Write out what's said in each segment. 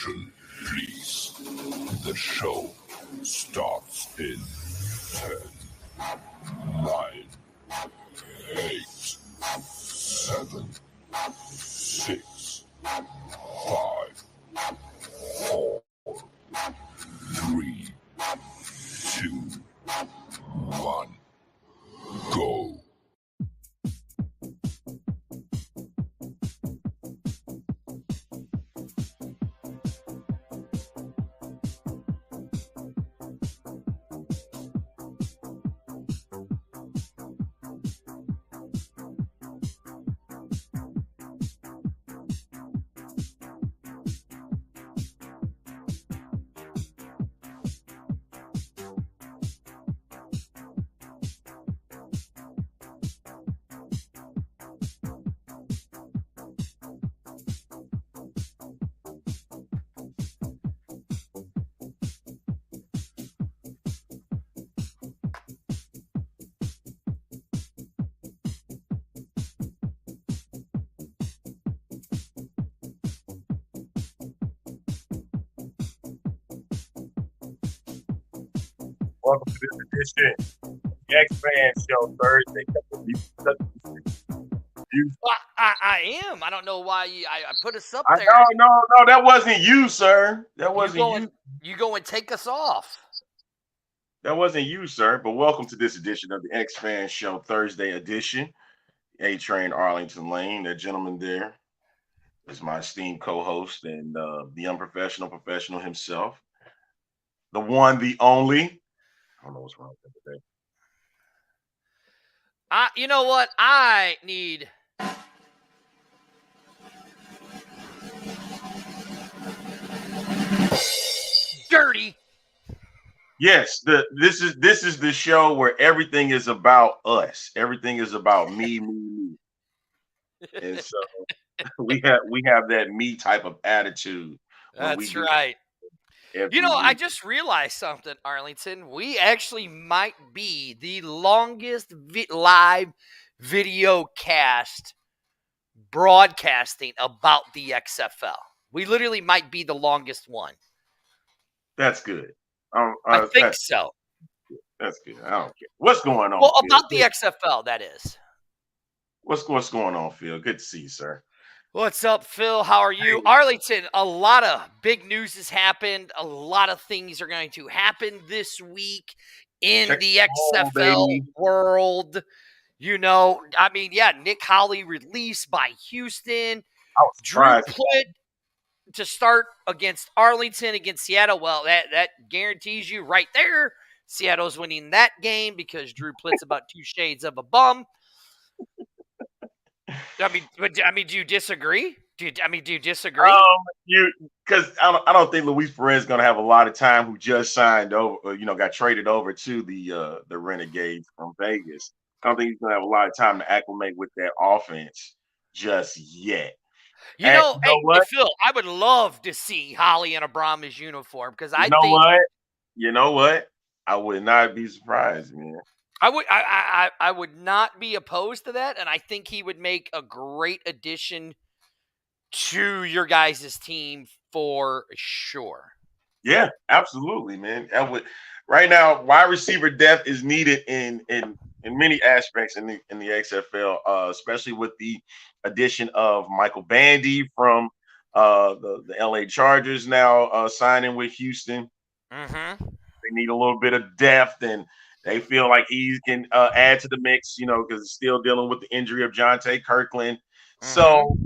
Attention, please. The show starts in 10, 9, 8, 7, 6, 5, 4, 3, 2, 1, go. Welcome to this edition of the XFL Show Thursday. Well, I am. I don't know why I put us up there. No, that wasn't you, sir. That wasn't you. You go and take us off. That wasn't you, sir. But welcome to this edition of the XFL Show Thursday edition. A-Train Arlington Lane. That gentleman there is my esteemed co-host and the unprofessional professional himself. The one, the only. I don't know what's wrong with him today. You know what? I need dirty. Yes, this is the show where everything is about us. Everything is about me. And so we have that me type of attitude. That's right. You know, I just realized something, Arlington. We actually might be the longest live video cast broadcasting about the XFL. We literally might be the longest one. That's good. I think so. That's good. I don't care. What's going on? Well, Phil? about the XFL, that is. What's going on, Phil? Good to see you, sir. What's up, Phil? How are you? Hey. Arlington, a lot of big news has happened. A lot of things are going to happen this week in the XFL world. You know, I mean, yeah, Nick Holley released by Houston. Drew Plitt to start against Arlington, against Seattle. Well, that guarantees you right there Seattle's winning that game because Drew Plitt's about 2 shades of a bum. I mean, do you disagree? Do you disagree? Because I don't think Luis Perez is going to have a lot of time. Who just signed over, got traded over to the Renegades from Vegas. I don't think he's going to have a lot of time to acclimate with that offense just yet. Hey, Phil, I would love to see Holley in a Brahmas uniform because You know what? I would not be surprised, man. I would not be opposed to that, and I think he would make a great addition to your guys' team for sure. Yeah, absolutely, man. Right now, wide receiver depth is needed in many aspects in the XFL, especially with the addition of Michael Bandy from the LA Chargers now signing with Houston. Mm-hmm. They need a little bit of depth, and they feel like he can add to the mix, because it's still dealing with the injury of Jonte Kirkland. Mm-hmm. So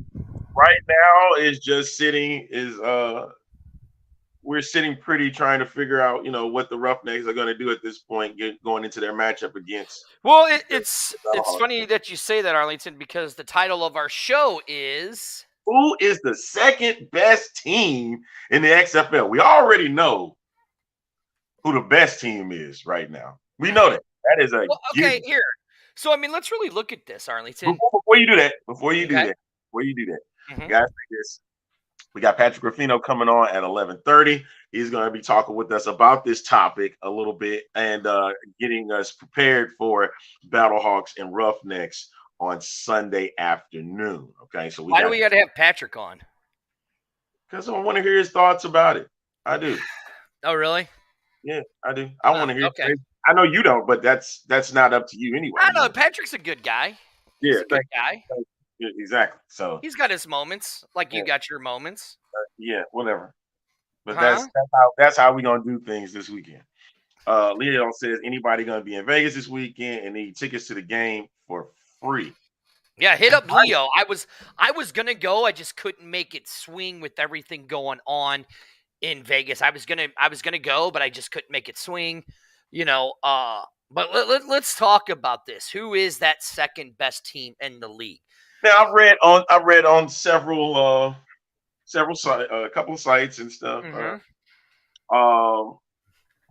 right now is just we're sitting pretty trying to figure out, what the Roughnecks are going to do at this point, going into their matchup against. Well, it's funny that you say that, Arlington, because the title of our show is Who is the second best team in the XFL? We already know who the best team is right now. We know that. That is a okay. Here, so I mean, let's really look at this, Arlington. Before you do that, mm-hmm. Guys, we got Patrick Rifino coming on at 11:30. He's going to be talking with us about this topic a little bit and getting us prepared for Battlehawks and Roughnecks on Sunday afternoon. Okay, so why do we got to have Patrick on? Because I want to hear his thoughts about it. I do. Oh, really? Yeah, I do. I want to hear. Okay. I know you don't, but that's not up to you anyway. I know Patrick's a good guy. He's a good guy. Yeah, exactly. So he's got his moments, like you got your moments. Yeah, whatever. But that's how we gonna do things this weekend. Leo says anybody gonna be in Vegas this weekend and need tickets to the game for free. Yeah, hit up Leo. I was gonna go. I just couldn't make it swing with everything going on in Vegas. I was gonna go, but I just couldn't make it swing. But let's talk about this. Who is that second best team in the league? Now I read on several sites, a couple of sites and stuff.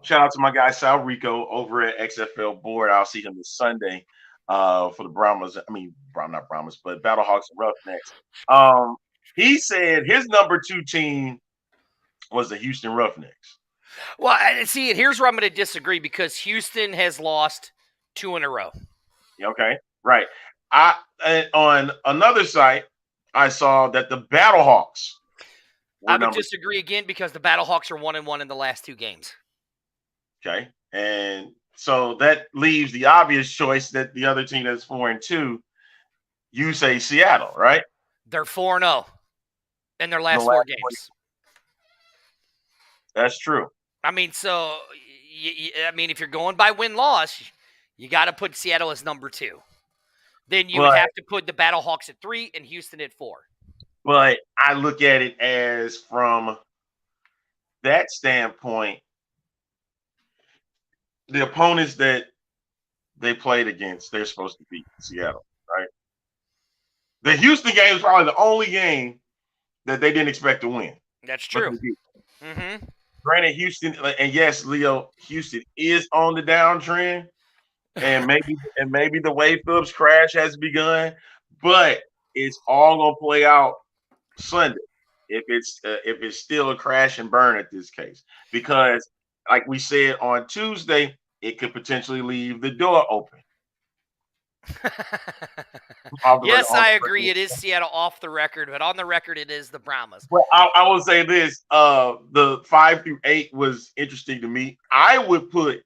Shout out to my guy Sal Rico over at XFL Board. I'll see him this Sunday for the Brahmas. I mean, not Brahmas, but Battlehawks and Roughnecks. He said his number 2 team was the Houston Roughnecks. Well, see, here's where I'm going to disagree because Houston has lost 2 in a row. Okay, right. On another site, I saw that the Battlehawks. I would disagree again because the Battlehawks are 1-1 in the last 2 games. Okay, and so that leaves the obvious choice that the other team that's 4-2. You say Seattle, right? They're 4-0 in their last 4 games. That's true. I mean, so if you're going by win-loss, you got to put Seattle as number 2. Then you would have to put the Battlehawks at 3 and Houston at 4. But I look at it as from that standpoint, the opponents that they played against, they're supposed to beat Seattle, right? The Houston game is probably the only game that they didn't expect to win. That's true. Granted, Houston, and yes, Leo, Houston is on the downtrend, and maybe the Wade Phillips crash has begun, but it's all gonna play out Sunday if it's still a crash and burn at this case, because like we said on Tuesday, it could potentially leave the door open. Yes, I agree. It is Seattle off the record, but on the record, it is the Brahmas. Well, I will say this: the 5 through 8 was interesting to me. I would put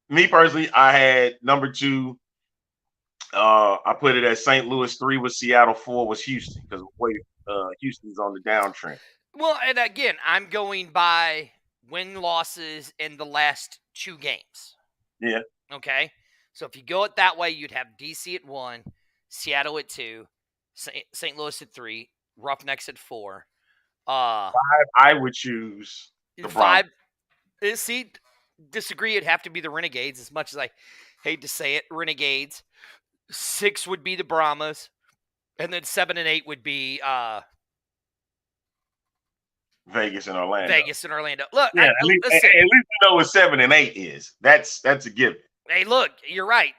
me personally. I had number 2. I put it as St. Louis 3 was Seattle, 4 was Houston because Houston's on the downtrend. Well, and again, I'm going by win-losses in the last 2 games. Yeah. Okay. So if you go it that way, you'd have DC at 1, Seattle at 2, St. Louis at 3, Roughnecks at 4. 5, I would choose the 5. See, disagree. It'd have to be the Renegades, as much as I hate to say it. Renegades. 6 would be the Brahmas, and then 7 and 8 would be Vegas and Orlando. Look, yeah, at least you know what 7 and 8 is. That's a given. Hey, look, you're right.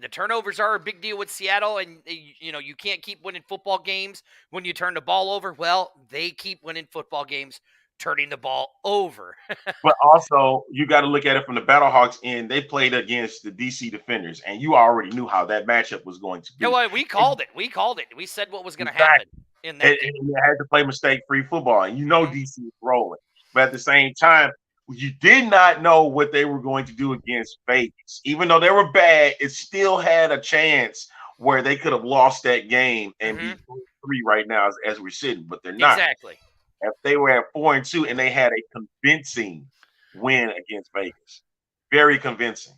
The turnovers are a big deal with Seattle, and you can't keep winning football games when you turn the ball over. Well, they keep winning football games turning the ball over. But also, you got to look at it from the Battlehawks end. They played against the DC Defenders, and you already knew how that matchup was going to be. You know what? We called it. We said what was going to happen in that game. And you had to play mistake-free football, and DC is rolling. But at the same time, you did not know what they were going to do against Vegas. Even though they were bad, it still had a chance where they could have lost that game and be 3 right now as we're sitting, but they're not. Exactly. If they were at 4-2 and they had a convincing win against Vegas, very convincing.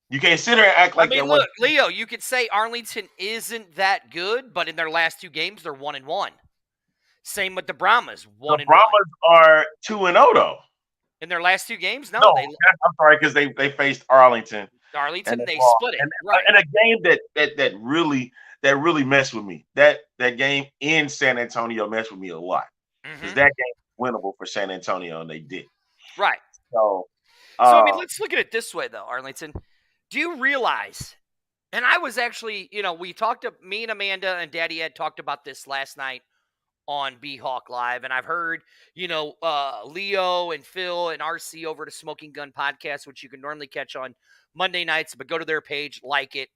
You can't sit here and act like look, Leo, you could say Arlington isn't that good, but in their last 2 games, they're 1-1. Same with the Brahmas. The Brahmas are 2-0 though. In their last 2 games? No, I'm sorry, because they faced Arlington. They split it. Right. And a game that really messed with me. That game in San Antonio messed with me a lot. Because that game was winnable for San Antonio, and they did. Right. So let's look at it this way, though, Arlington. Do you realize, and I was actually, me and Amanda and Daddy Ed talked about this last night on B-Hawk Live, and I've heard, Leo and Phil and RC over to Smoking Gun Podcast, which you can normally catch on Monday nights, but go to their page, like it.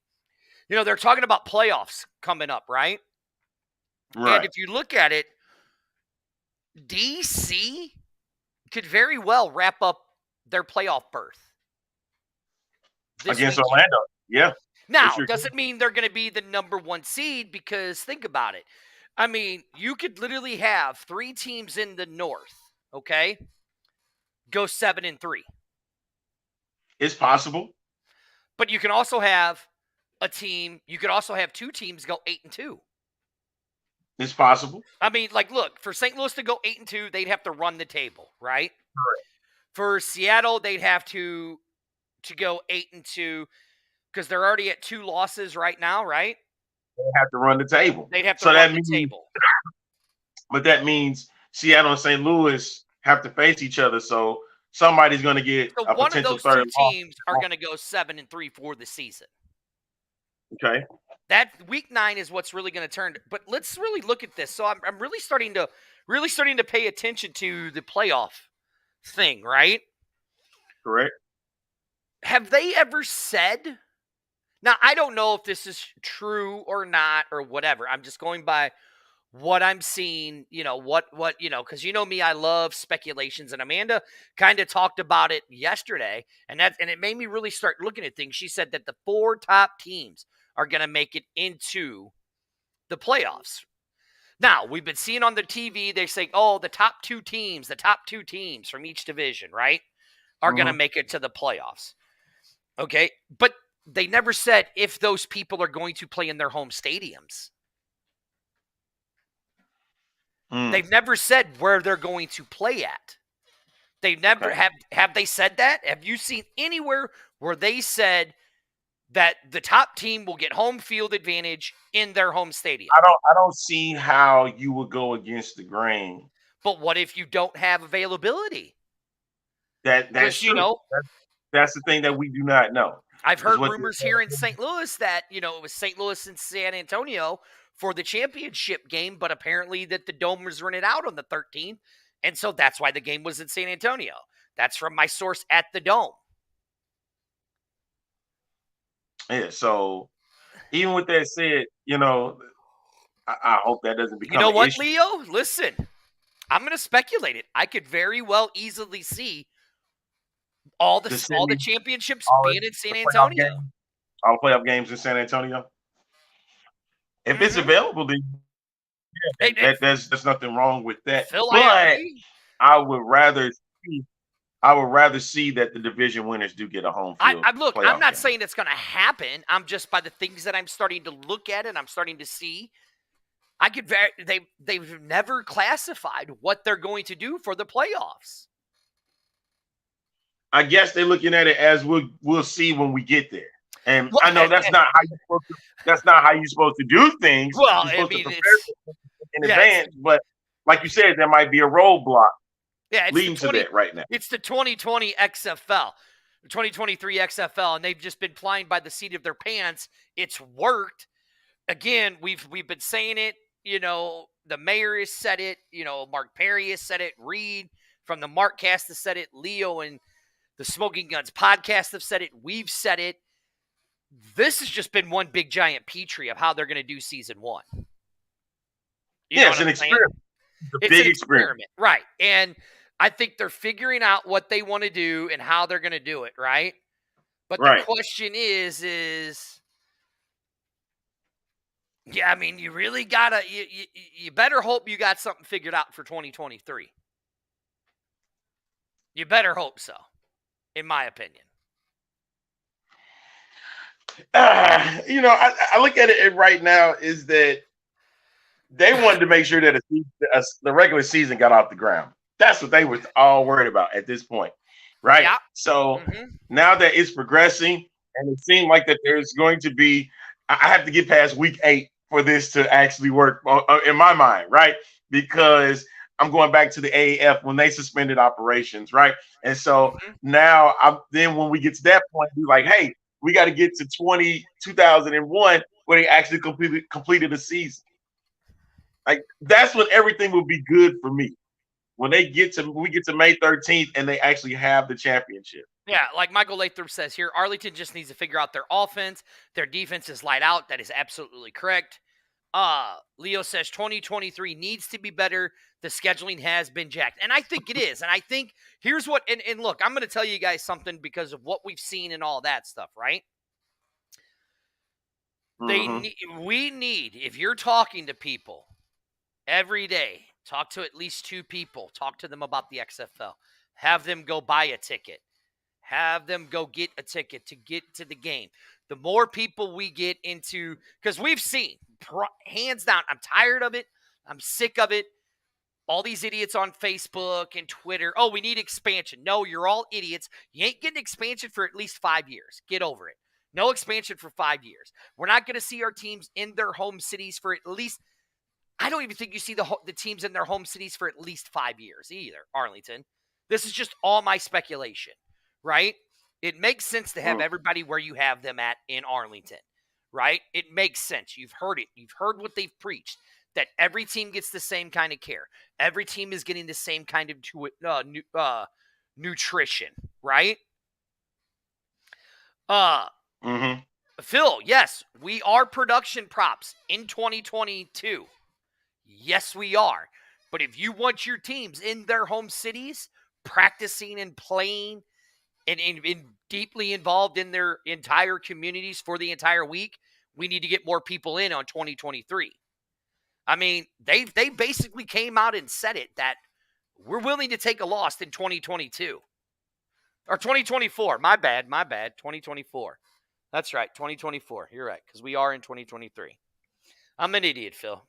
They're talking about playoffs coming up, right? And if you look at it, DC could very well wrap up their playoff berth this against weekend. Orlando. Yeah. Now, sure doesn't mean they're going to be the number 1 seed, because think about it. I mean, you could literally have 3 teams in the North, okay, go 7-3. It's possible. But you can also have you could also have 2 teams go 8-2. It's possible. I mean, like, look, for St. Louis to go 8-2, they'd have to run the table, right? Correct. For Seattle, they'd have to go 8-2 because they're already at 2 losses right now, right? They have to run the table. They'd have to run the table. But that means Seattle and St. Louis have to face each other, so somebody's going to get a one potential of those 2 third teams are going to go 7-3 for the season. Okay. That week 9 is what's really going to turn. But let's really look at this. So I'm really starting to pay attention to the playoff thing, right? Correct. Have they ever said? Now, I don't know if this is true or not or whatever. I'm just going by what I'm seeing, because me, I love speculations, and Amanda kind of talked about it yesterday, and it made me really start looking at things. She said that the 4 top teams are going to make it into the playoffs. Now, we've been seeing on the TV, they say, the top two teams from each division, right, are going to make it to the playoffs. Okay, but they never said if those people are going to play in their home stadiums. They've never said where they're going to play at. They never have they said that? Have you seen anywhere where they said that the top team will get home field advantage in their home stadium? I don't see how you would go against the grain. But what if you don't have availability? That's true. That's the thing that we do not know. I've heard rumors here in St. Louis that, it was St. Louis and San Antonio for the championship game, but apparently that the Dome was rented out on the 13th, and so that's why the game was in San Antonio. That's from my source at the Dome. Yeah, so even with that said, I hope that doesn't become an issue. Leo? Listen, I'm going to speculate it. I could very well easily see all the championships being in San Antonio. All the playoff games in San Antonio. If it's available, then there's nothing wrong with that. Phil, but I would rather see that the division winners do get a home field. I'm not saying it's going to happen. I'm just, by the things that I'm starting to look at and I'm starting to see, they've never classified what they're going to do for the playoffs. I guess they're looking at it as we'll see when we get there. And I know that's not how you're supposed to do things. Well, you're supposed to prepare in advance, but like you said, there might be a roadblock leading to that right now. It's the 2020 XFL, 2023 XFL, and they've just been flying by the seat of their pants. It's worked. Again, we've been saying it. The mayor has said it. Mark Perry has said it. Reed from the Markcast has said it. Leo and the Smoking Guns podcast have said it. We've said it. This has just been one big giant petri of how they're going to do season 1. It's an experiment. It's a big experiment. Right. And I think they're figuring out what they want to do and how they're going to do it, right? But the question is you really got to you better hope you got something figured out for 2023. You better hope so, in my opinion. I look at it right now is that they wanted to make sure that the regular season got off the ground. That's what they were all worried about at this point, right? Yeah. So now that it's progressing, and it seemed like that there's going to be, I have to get past week 8 for this to actually work in my mind, right? Because I'm going back to the AAF when they suspended operations, right? And so now when we get to that point, we're like, hey, we got to get to 2001 where they actually completed the season. Like, that's when everything will be good for me. When we get to May 13th and they actually have the championship. Yeah, like Michael Lathrop says here, Arlington just needs to figure out their offense. Their defense is light out. That is absolutely correct. Leo says 2023 needs to be better. The scheduling has been jacked. And I think it is. And I think here's what, and look, I'm going to tell you guys something because of what we've seen and all that stuff, right? We need, if you're talking to people every day, talk to at least 2 people, talk to them about the XFL, have them go buy a ticket, have them go get a ticket to get to the game. The more people we get into, because we've seen, hands down, I'm tired of it. I'm sick of it. All these idiots on Facebook and Twitter. Oh, we need expansion. No, you're all idiots. You ain't getting expansion for at least 5 years. Get over it. No expansion for 5 years. We're not going to see our teams in their home cities for at least, I don't even think you see the teams in their home cities for at least 5 years either, Arlington. This is just all my speculation, right? It makes sense to have everybody where you have them at in Arlington, right? It makes sense. You've heard it. You've heard what they've preached, that every team gets the same kind of care. Every team is getting the same kind of nutrition, right? Phil, yes, we are production props in 2022. Yes, we are. But if you want your teams in their home cities, practicing and playing, and deeply involved in their entire communities for the entire week, we need to get more people in on 2023. I mean, they basically came out and said it, that we're willing to take a loss in 2022. Or 2024. My bad. 2024. That's right, 2024. You're right, because we are in 2023. I'm an idiot, Phil.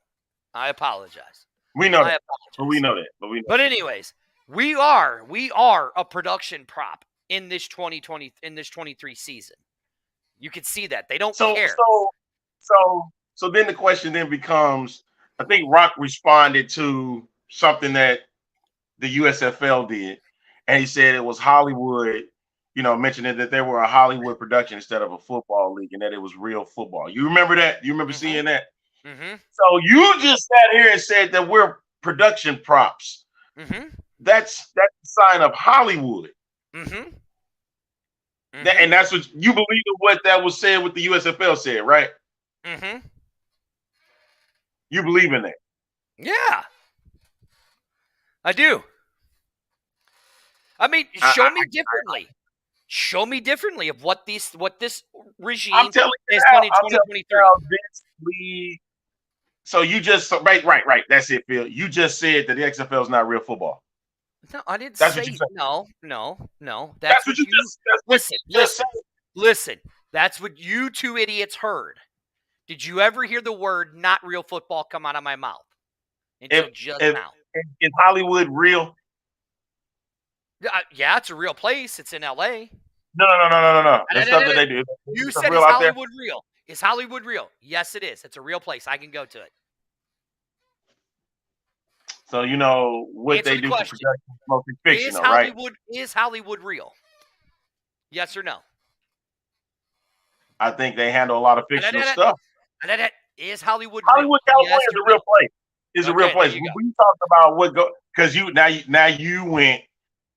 I apologize. We know that. But anyways, we are a production prop in this 23 season. You can see that. They don't care. So then the question then becomes, I think Rock responded to something that the USFL did, and he said it was Hollywood, mentioning that they were a Hollywood production instead of a football league, and that it was real football. You remember that? You remember seeing that? Mm-hmm. So you just sat here and said that we're production props. Mm-hmm. That's a sign of Hollywood. Mm-hmm. And that's what you believe in, what that was said, what the USFL said, right? Mm-hmm. You believe in that? Yeah, I do. I mean, show me differently. Show me differently of what this regime is doing in 2023. So you just right. That's it, Phil. You just said that the XFL is not real football. No, I didn't say no. That's what you listen. That's what you 2 idiots heard. Did you ever hear the word "not real football" come out of my mouth until just now? Is Hollywood real? Yeah, it's a real place. It's in LA. No. That's stuff that they do. You said, is Hollywood real? Is Hollywood real? Yes, it is. It's a real place. I can go to it. So what they do for production is mostly fictional, right? Is Hollywood real? Yes or no? I think they handle a lot of fictional stuff. Is Hollywood California is a real place. It's a real place. We talked about because now you went.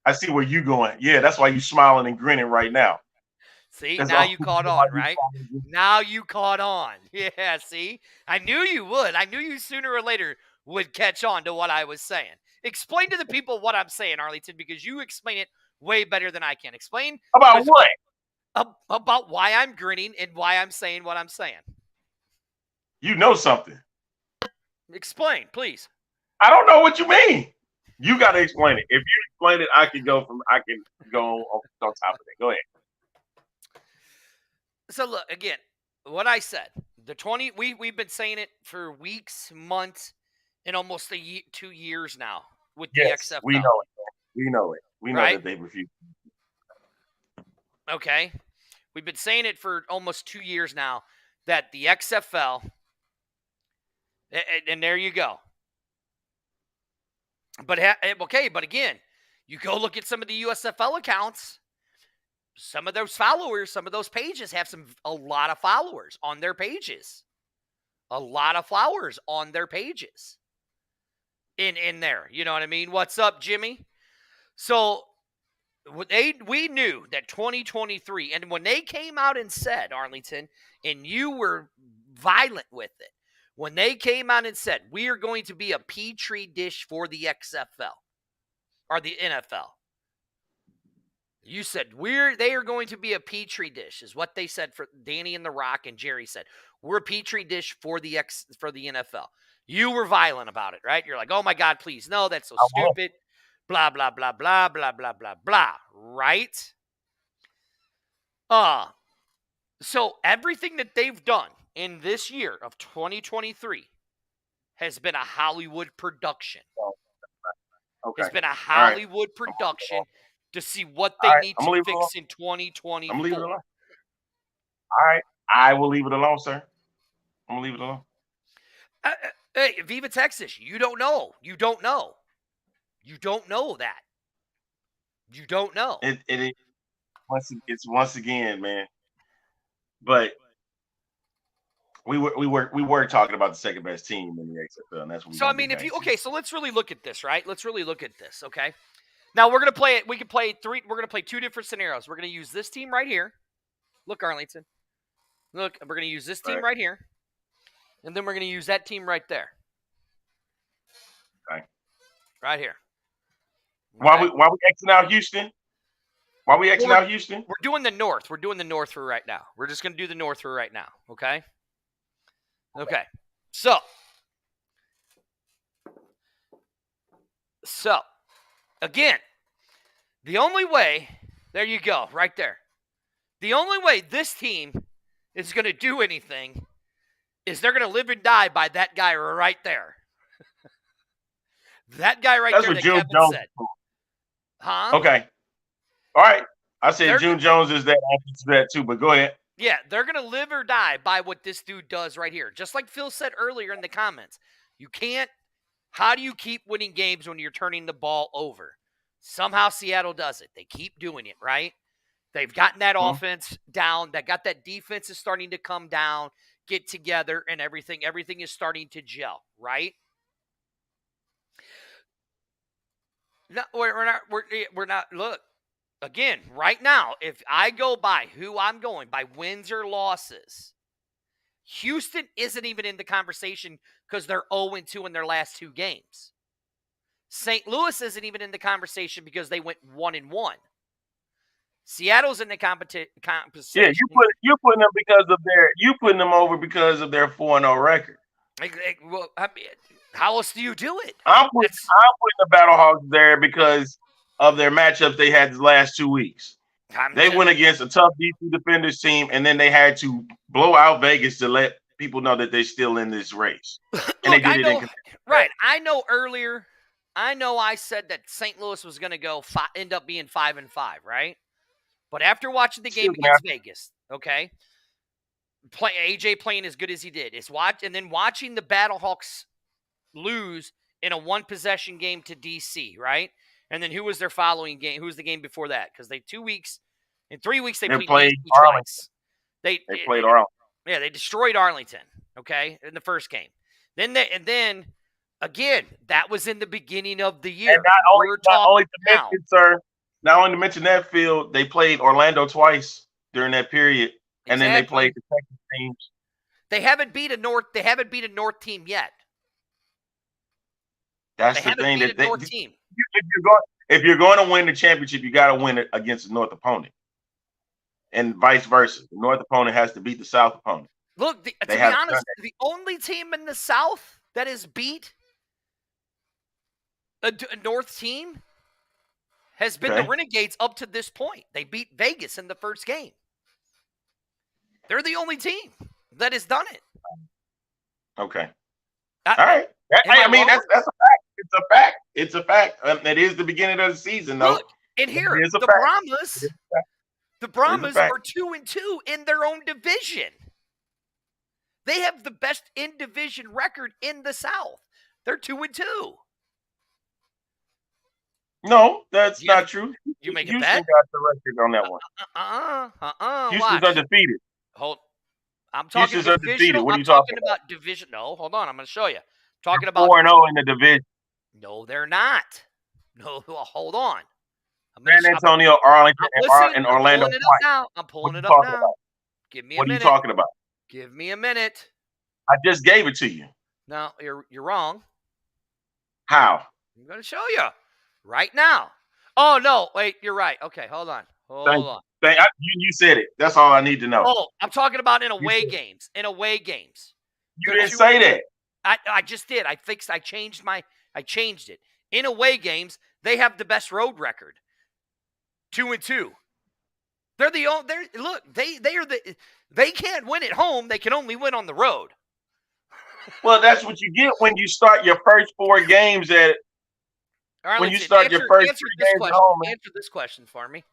I see where you going. Yeah, that's why you smiling and grinning right now. See, now you caught on, right? Now you caught on. Yeah, see? I knew you would. I knew you sooner or later would catch on to what I was saying. Explain to the people what I'm saying, Arlington, because you explain it way better than I can. Explain. About what? About why I'm grinning and why I'm saying what I'm saying. You know something. Explain, please. I don't know what you mean. You got to explain it. If you explain it, I can go on top of it. Go ahead. So look, again, what I said, we've been saying it for weeks, months, and almost 2 years now with the XFL. We know it. We know that they refuse. Okay. We've been saying it for almost 2 years now that the XFL, and there you go. But again, you go look at some of the USFL accounts. Some of those followers, some of those pages have a lot of followers on their pages. A lot of followers on their pages. In there, you know what I mean? What's up, Jimmy? So we knew that 2023, and when they came out and said, Arlington, and you were violent with it, when they came out and said, we are going to be a petri dish for the XFL or the NFL. You said they are going to be a petri dish, is what they said. For Danny and The Rock and Jerry said, we're a petri dish for the NFL. You were violent about it, right? You're like, oh my God, please, no, that's so stupid. Blah blah blah blah blah blah blah blah. Right? So everything that they've done in this year of 2023 has been a Hollywood production. Okay. It's been a Hollywood production to see what they need to fix in 2024. I'm leaving it alone. All right. I will leave it alone, sir. I'm going to leave it alone. Hey, Viva Texas, you don't know. You don't know. You don't know that. You don't know. It's once again, man. But we were talking about the second best team in the XFL, and that's what. So I mean, so let's really look at this, right? Let's really look at this, okay? Now we're gonna play it. We can play three. We're gonna play two different scenarios. We're gonna use this team right here. Look, Arlington. Look, we're gonna use this team right here, and then we're gonna use that team right there. Okay. Right here. Why we Xing out Houston? Why we Xing out Houston? We're doing the North. We're doing the North for right now. We're just gonna do the North for right now. Okay. Okay. So again, the only way, there you go, right there. The only way this team is going to do anything is they're going to live and die by that guy right there. That guy right there that Kevin said. Huh? Okay. All right. I said June Jones is that answer to that too, but go ahead. Yeah, they're going to live or die by what this dude does right here. Just like Phil said earlier in the comments. You can't. How do you keep winning games when you're turning the ball over? Somehow Seattle does it. They keep doing it, right? They've gotten that offense down. They got that defense is starting to come down, get together, and everything. Everything is starting to gel, right? No, we're not. Look, again, right now, if I go by who I'm going, by wins or losses, Houston isn't even in the conversation because they're 0-2 in their last two games. St. Louis isn't even in the conversation because they went 1-1. Seattle's in the competition. Yeah, you're putting them because of putting them over because of their 4-0 record. Well, I mean, how else do you do it? I'm putting the Battlehawks there because of their matchups they had the last 2 weeks. They went against a tough DC Defenders team, and then they had to blow out Vegas to let people know that they're still in this race. And Look, they did it. Right. I know earlier, I said that St. Louis was going to end up being 5-5, right? But after watching the game against Vegas, okay, AJ playing as good as he did, and then watching the Battlehawks lose in a one-possession game to DC, right? And then who was their following game? Who was the game before that? Because in 3 weeks they played DC twice. They played Arlington. Yeah, they destroyed Arlington, okay, in the first game. Then again, that was in the beginning of the year. And not only to mention that, Phil, they played Orlando twice during that period, and then they played the Texas teams. They haven't beat a North team yet. That's the thing that North team. If you're going to win the championship, you got to win it against the North opponent, and vice versa. The North opponent has to beat the South opponent. Look, to be honest, the only team in the South that has beat a North team has been the Renegades up to this point. They beat Vegas in the first game. They're the only team that has done it. Okay. All right. I mean, that's a fact. It's a fact. It's a fact. It is the beginning of the season, though. Look, and here, the Brahmas are 2-2 in their own division. They have the best in-division record in the South. They're 2-2. No, that's not true. You make Houston a bet? got the record on that one. Houston's undefeated. I'm talking Houston's undefeated. What are you talking about? Division. No, hold on. I'm going to show you. Talking about 4-0 in the division. No, they're not. No, hold on. San Antonio, Arlington, and Orlando. I'm pulling it up now. Give me a minute. What are you talking about? Give me a minute. I just gave it to you. No, you're wrong. How? I'm going to show you right now. Oh, no. Wait, you're right. Okay, hold on. You said it. That's all I need to know. Oh, I'm talking about in away games. In away games. You didn't say that. I just did. I changed it. In away games, they have the best road record. 2-2. They're the only. They can't win at home. They can only win on the road. Well, that's what you get when you start your first 4 games at. Right, when you start your first 3 games at home. Answer this question for me.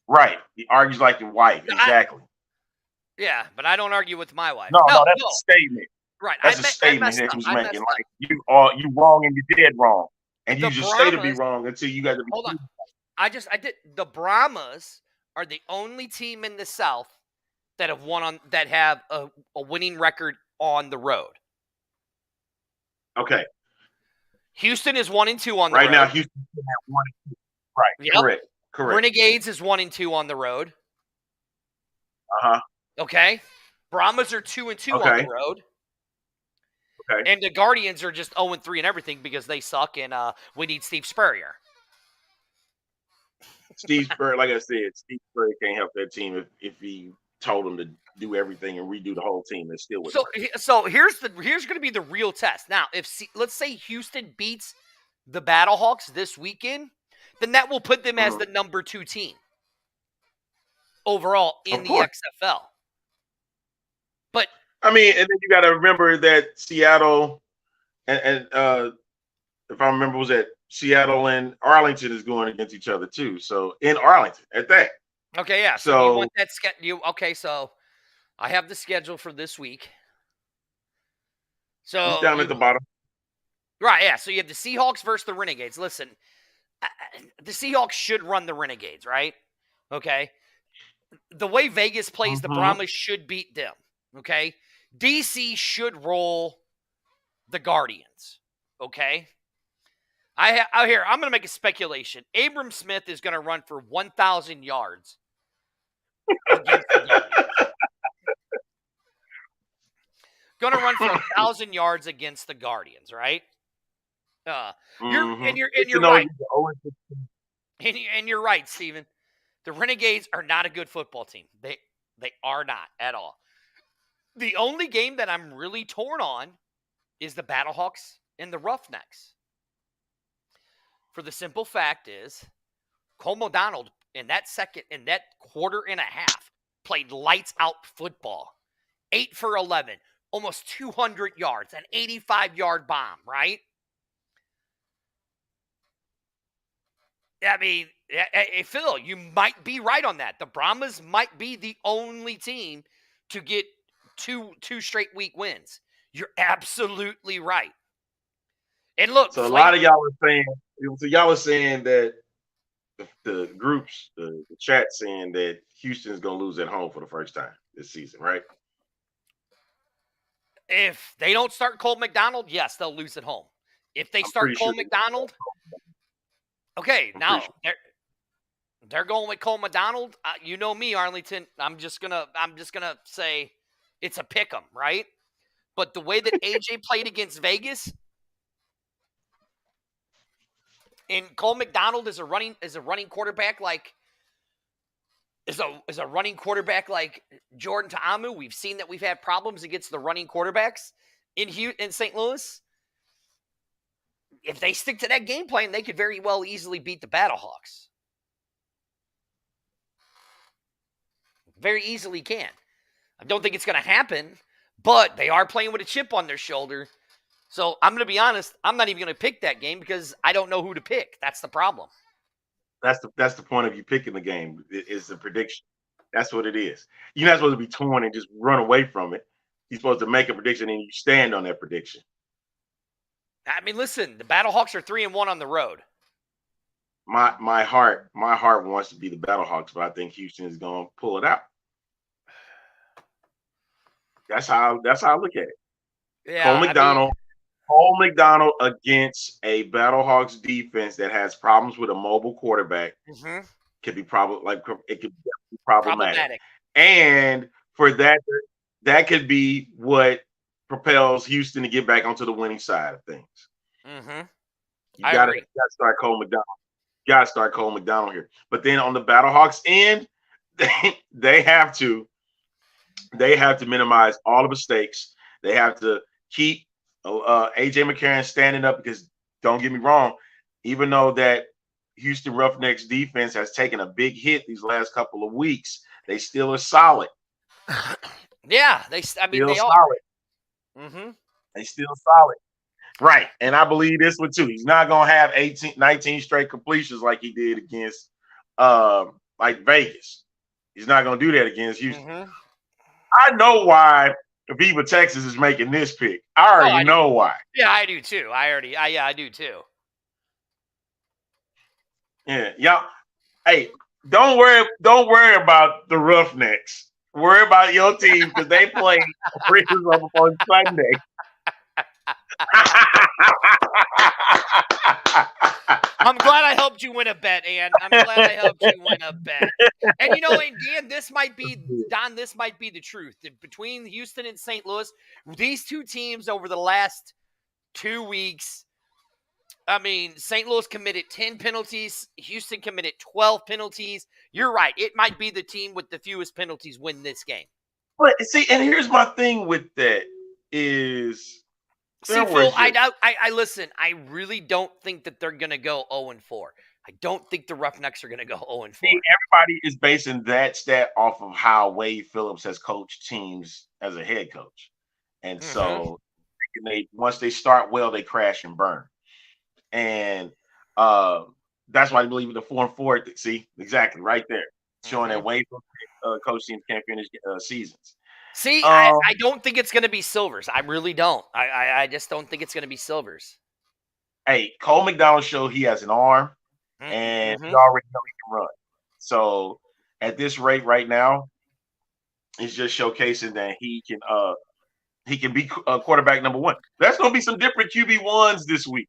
Right. He argues like your wife. Exactly. Yeah, but I don't argue with my wife. No, that's a statement. Right. That's a statement that he was making. Like you wrong and you're dead wrong. And you just stay to be wrong until you got to be. Hold on. I did. The Brahmas are the only team in the South that have a winning record on the road. Okay. Houston is 1-2 on the road. Right now, Houston have 1-2. Right. Yep. Correct. Renegades is 1-2 on the road. Okay. Brahmas are 2-2 on the road. Okay. And the Guardians are just 0-3 and everything because they suck and we need Steve Spurrier. Steve Spurrier, like I said, Steve Spurrier can't help that team if he told them to do everything and redo the whole team. It still would. So here's going to be the real test. Now, let's say Houston beats the Battlehawks this weekend, then that will put them as the number 2 team overall in the XFL. But I mean, and then you got to remember that Seattle and if I remember, was that Seattle and Arlington is going against each other too. So in Arlington at that. Okay, yeah. So you want that okay, so I have the schedule for this week. So he's down at the bottom. Right, yeah. So you have the Seahawks versus the Renegades. Listen, the Seahawks should run the Renegades, right? Okay. The way Vegas plays, the Brahmas should beat them. Okay. DC should roll the Guardians. Okay. I'm going to make a speculation. Abram Smith is going to run for 1,000 yards against the Guardians. Going to run for 1,000 yards against the Guardians, right? You're right. And you're right, Steven. The Renegades are not a good football team. They are not at all. The only game that I'm really torn on is the Battlehawks and the Roughnecks. For the simple fact is, Cole McDonald in that quarter and a half played lights out football. 8 for 11, almost 200 yards, an 85-yard bomb, right? I mean, hey, Phil, you might be right on that. The Brahmas might be the only team to get two straight week wins. You're absolutely right. And look, so a lot of y'all were saying that the groups, the chat saying that Houston's going to lose at home for the first time this season, right? If they don't start Cole McDonald, yes, they'll lose at home. If they start Cole McDonald, okay, now they're going with Cole McDonald. You know me, Arlington. I'm just gonna say it's a pick 'em, right? But the way that AJ played against Vegas, and Cole McDonald is a running quarterback like Jordan Ta'amu. We've seen that we've had problems against the running quarterbacks in St. Louis. If they stick to that game plan, they could very well easily beat the Battlehawks. Very easily can. I don't think it's going to happen, but they are playing with a chip on their shoulder. So I'm going to be honest, I'm not even going to pick that game because I don't know who to pick. That's the problem. That's the point of you picking the game. It's a prediction. That's what it is. You're not supposed to be torn and just run away from it. You're supposed to make a prediction and you stand on that prediction. I mean, listen, the Battlehawks are 3-1 on the road. My heart wants to be the Battlehawks, but I think Houston is going to pull it out. That's how I look at it. Yeah, Cole McDonald against a Battlehawks defense that has problems with a mobile quarterback could be problematic. And for that that could be what propels Houston to get back onto the winning side of things. Mm-hmm. You got to start Cole McDonald. You got to start Cole McDonald here. But then on the Battlehawks end, they have to minimize all the mistakes. They have to keep AJ McCarron standing up, because don't get me wrong, even though that Houston Roughnecks defense has taken a big hit these last couple of weeks, they still are solid. Yeah, they are. Solid. Mm-hmm. They still solid. Right. And I believe this one too. He's not going to have 19 straight completions like he did against like Vegas. He's not going to do that against Houston. Mm-hmm. I know why Viva Texas is making this pick. I already know why. Yeah, I do too. I do too. Yeah. Hey, don't worry about the Roughnecks. Worry about your team, because they play on Sunday. I'm glad I helped you win a bet, Ann. I'm glad I helped you win a bet. And and Dan, this might be the truth. Between Houston and St. Louis, these two teams over the last 2 weeks, St. Louis committed 10 penalties. Houston committed 12 penalties. You're right. It might be the team with the fewest penalties win this game. But see, and here's my thing with that is, Phil, I listen. I really don't think that they're going to go 0-4. I don't think the Roughnecks are going to go 0-4. See, everybody is basing that stat off of how Wade Phillips has coached teams as a head coach. And so once they start well, they crash and burn. And that's why I believe in the 4-4. See, exactly right there, showing that Wade coach teams can't finish seasons. See, I don't think it's going to be Silvers. I really don't. I just don't think it's going to be Silvers. Hey, Cole McDonald showed he has an arm, and we already know he can run. So at this rate right now, he's just showcasing that he can be quarterback number one. There's going to be some different QB1s this week.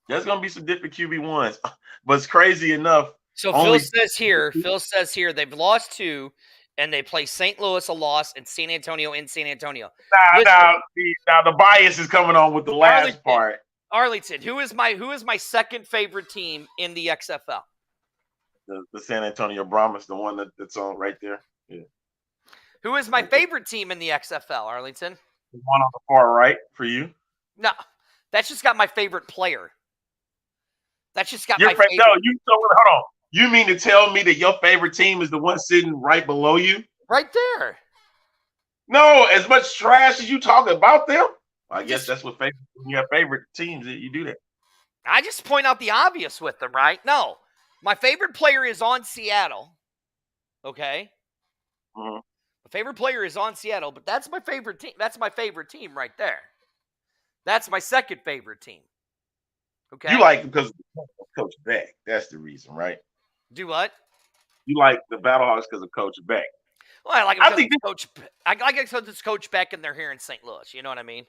There's going to be some different QB1s. But it's crazy enough. So Phil says here they've lost 2, and they play St. Louis a loss and San Antonio in San Antonio. Now the bias is coming on with the last part. Arlington, who is my second favorite team in the XFL? The San Antonio Brahmas, the one that's on right there. Yeah. Who is my favorite team in the XFL, Arlington? The one on the far right for you? No, that's just got my favorite player. That's just got my favorite. No, hold on. You mean to tell me that your favorite team is the one sitting right below you? Right there. No, as much trash as you talk about them, I guess that's what when you have favorite teams that you do that. I just point out the obvious with them, right? No, my favorite player is on Seattle. Okay. Mm-hmm. My favorite player is on Seattle, but that's my favorite team. That's my favorite team right there. That's my second favorite team. Okay. You like because of Coach Beck. That's the reason, right? Do what? You like the Battlehawks because of Coach Beck. Well, I like it because it's Coach Beck and they're here in St. Louis. You know what I mean?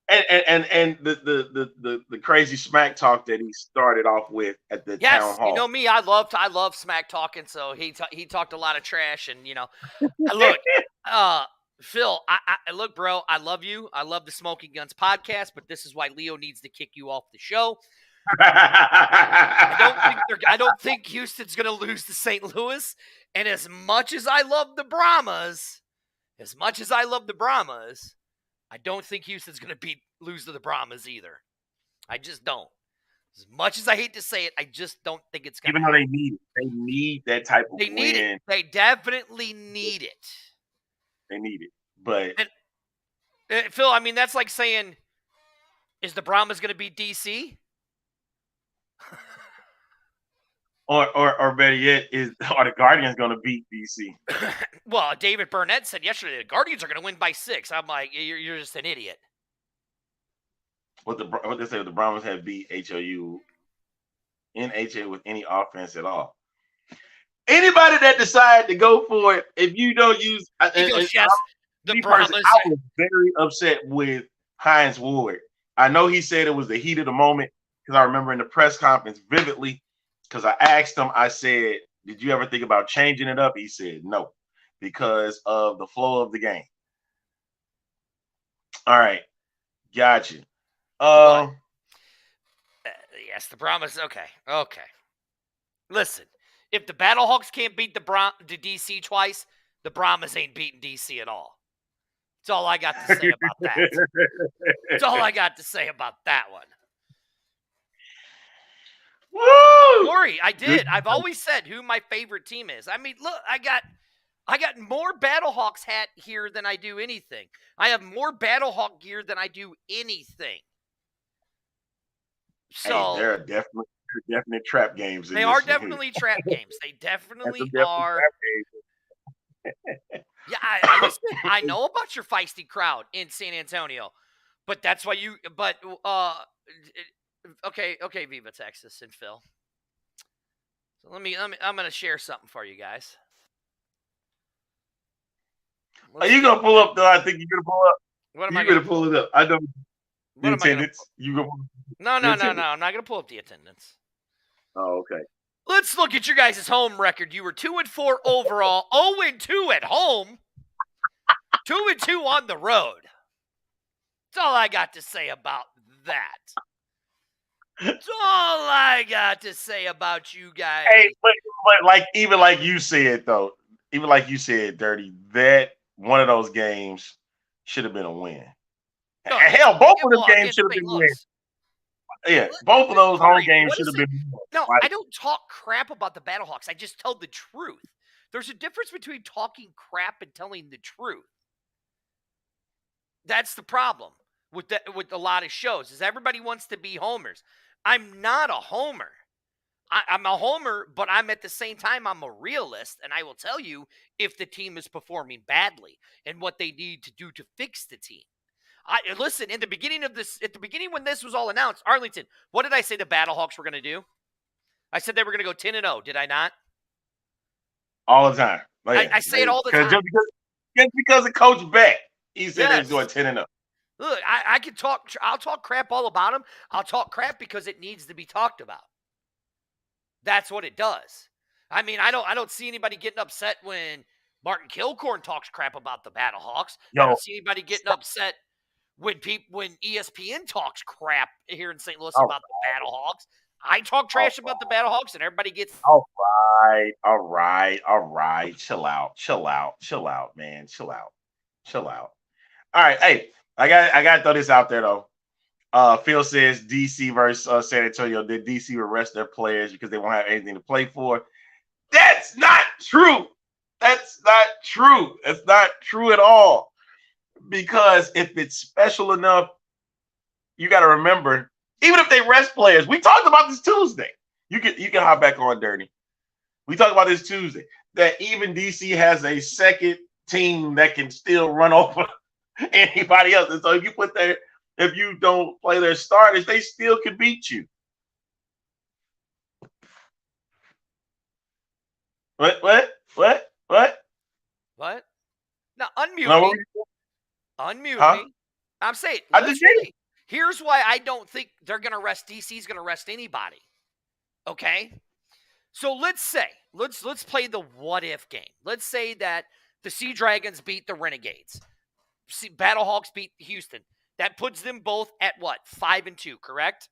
And the crazy smack talk that he started off with at the town hall. You know me, I love smack talking. So he talked a lot of trash, and look, Phil, I look, bro, I love you. I love the Smoking Guns podcast, but this is why Leo needs to kick you off the show. I don't think Houston's going to lose to St. Louis. And as much as I love the Brahmas, I don't think Houston's going to lose to the Brahmas either. I just don't. As much as I hate to say it, I just don't think it's going to happen. Even though they need that type of win. Need it. They definitely need it. They need it. But Phil, I mean, that's like saying, is the Brahmas going to beat DC? Or better yet, are the Guardians going to beat DC? Well, David Burnett said yesterday the Guardians are going to win by 6. I'm like, you're just an idiot. What they say? The Brahmas have beat HOU in HA with any offense at all. Anybody that decided to go for it, if you don't use, the Brahmas. I was very upset with Hines Ward. I know he said it was the heat of the moment because I remember in the press conference vividly. Because I asked him, I said, did you ever think about changing it up? He said, no, because of the flow of the game. All right. Gotcha. Yes, the Brahmas. Okay. Listen, if the Battlehawks can't beat the DC twice, the Brahmas ain't beating DC at all. That's all I got to say about that. That's all I got to say about that one. Woo! Corey, I did. I've always said who my favorite team is. I mean, look, I got more Battlehawks hat here than I do anything. I have more Battlehawk gear than I do anything. So hey, there are definite trap games. They are definitely trap games. They definitely are. Yeah, listen, I know about your feisty crowd in San Antonio, but that's why you. But okay, Viva Texas and Phil. So let me. I'm gonna share something for you guys. Are you gonna pull up though? I think you're gonna pull up. What am I gonna gonna pull it up? I know. The attendance. You go. No. I'm not gonna pull up the attendance. Oh, okay. Let's look at your guys' home record. You were 2-4 overall, 0-2 at home, 2-2 on the road. That's all I got to say about that. That's all I got to say about you guys. Hey, but even like you said though, Dirty, that one of those games should have been a win. No, hell, both of those games should have been wins. Yeah, both of those home games should have been. No, I don't talk crap about the Battlehawks. I just tell the truth. There's a difference between talking crap and telling the truth. That's the problem with a lot of shows, is everybody wants to be homers. I'm not a homer. I'm a homer, but I'm at the same time, I'm a realist, and I will tell you if the team is performing badly and what they need to do to fix the team. Listen, at the beginning when this was all announced, Arlington, what did I say the Battlehawks were going to do? I said they were going to go 10-0. Did I not? All the time. I say it all the time. Just because of Coach Beck, he said they were doing 10-0. Look, I'll talk crap all about him. I'll talk crap because it needs to be talked about. That's what it does. I mean, I don't see anybody getting upset when Martin Kilcorn talks crap about the Battlehawks. I don't see anybody getting upset when ESPN talks crap here in St. Louis about the Battlehawks. I talk trash about the Battlehawks, and everybody gets. All right. Chill out, man. Chill out. All right, hey, I got to throw this out there though. Phil says DC versus San Antonio. Did DC will rest their players because they won't have anything to play for? That's not true. That's not true at all. Because if it's special enough, you got to remember, even if they rest players, we talked about this Tuesday. You can hop back on, Dirty. We talked about this Tuesday that even DC has a second team that can still run over anybody else. And so if you don't play their starters, they still can beat you. What? Now unmute me. Unmute me. I'm saying, here's why I don't think they're going to rest. DC's going to rest anybody. Okay? So let's say, let's play the what if game. Let's say that the Sea Dragons beat the Renegades. Battlehawks beat Houston. That puts them both at what? 5-2, correct?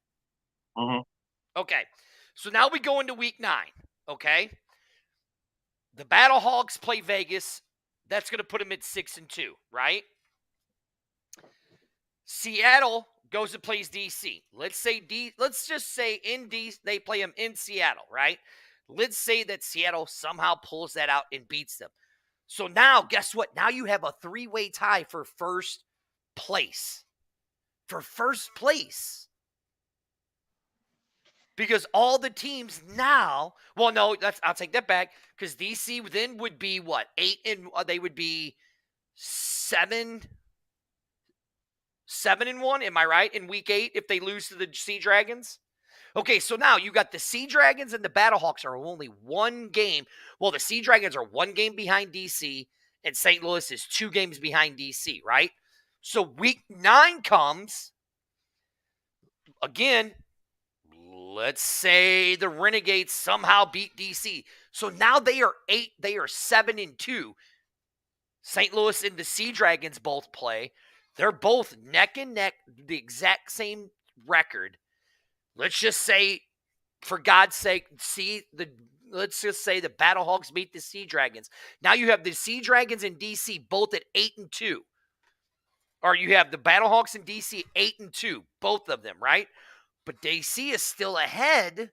Mm-hmm. Okay. So now we go into week 9. Okay? The Battlehawks play Vegas. That's going to put them at 6-2, right? Seattle goes and plays DC. Let's just say they play them in Seattle, right? Let's say that Seattle somehow pulls that out and beats them. So now, guess what? Now you have a 3-way tie for first place. Because all the teams now, well, no, I'll take that back. Because DC then would be what? 8 and they would be 7-1. Am I right? In week 8, if they lose to the Sea Dragons. Okay, so now you got the Sea Dragons and the Battlehawks are only one game. Well, the Sea Dragons are one game behind DC, and St. Louis is 2 games behind DC, right? So week 9 comes. Again, let's say the Renegades somehow beat DC. So now they are 7-2. St. Louis and the Sea Dragons both play. They're both neck and neck, the exact same record. Let's just say, for God's sake, let's just say the Battlehawks beat the Sea Dragons. Now you have the Sea Dragons and DC both at 8-2. Or you have the Battlehawks and DC 8-2, both of them, right? But DC is still ahead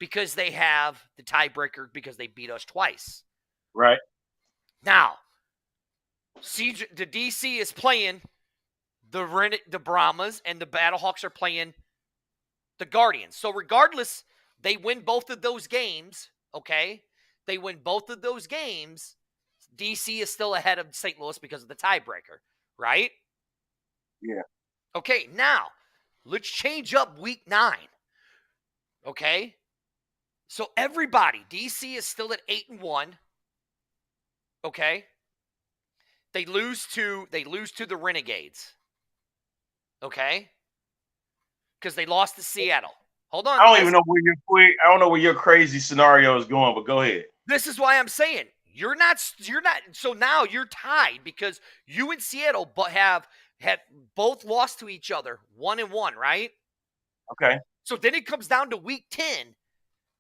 because they have the tiebreaker because they beat us twice. Right. Now, the DC is playing the Brahmas, and the Battlehawks are playing the Guardians. So regardless, they win both of those games, okay? They win both of those games. DC is still ahead of St. Louis because of the tiebreaker, right? Yeah. Okay, now, let's change up week 9, okay? So everybody, DC is still at 8-1, okay? They lose to the Renegades, okay? Because they lost to Seattle. Hold on. I don't even know where your crazy scenario is going, but go ahead. This is why I'm saying you're not. So now you're tied because you and Seattle have both lost to each other 1-1, right? Okay. So then it comes down to week 10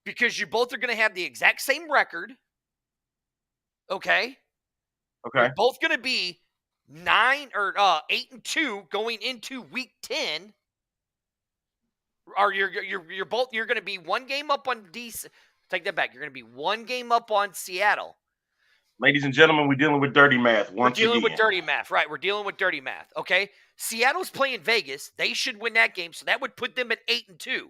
because you both are going to have the exact same record. Okay. Okay. You're both going to be 8-2 going into week 10. Or you're going to be one game up on DC. Take that back. You're going to be one game up on Seattle. Ladies and gentlemen, we're dealing with dirty math once again. We're dealing with dirty math, right? We're dealing with dirty math, okay? Seattle's playing Vegas. They should win that game, so that would put them at 8-2.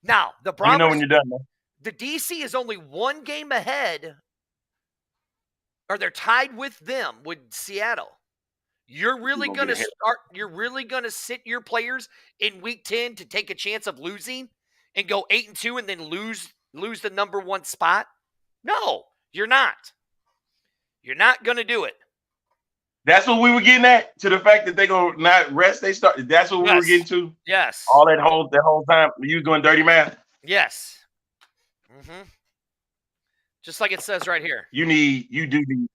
Now, the Brahmas, you know when you're done, man. The DC is only one game ahead, or they're tied with them, with Seattle. You're really going to sit your players in week 10 to take a chance of losing and go 8-2 and then lose the number 1 spot? No, you're not. You're not going to do it. That's what we were getting at, to the fact that they're going to not rest. That's what we were getting to? Yes. All that whole time, you were doing dirty math? Yes. Mm-hmm. Just like it says right here. You do need.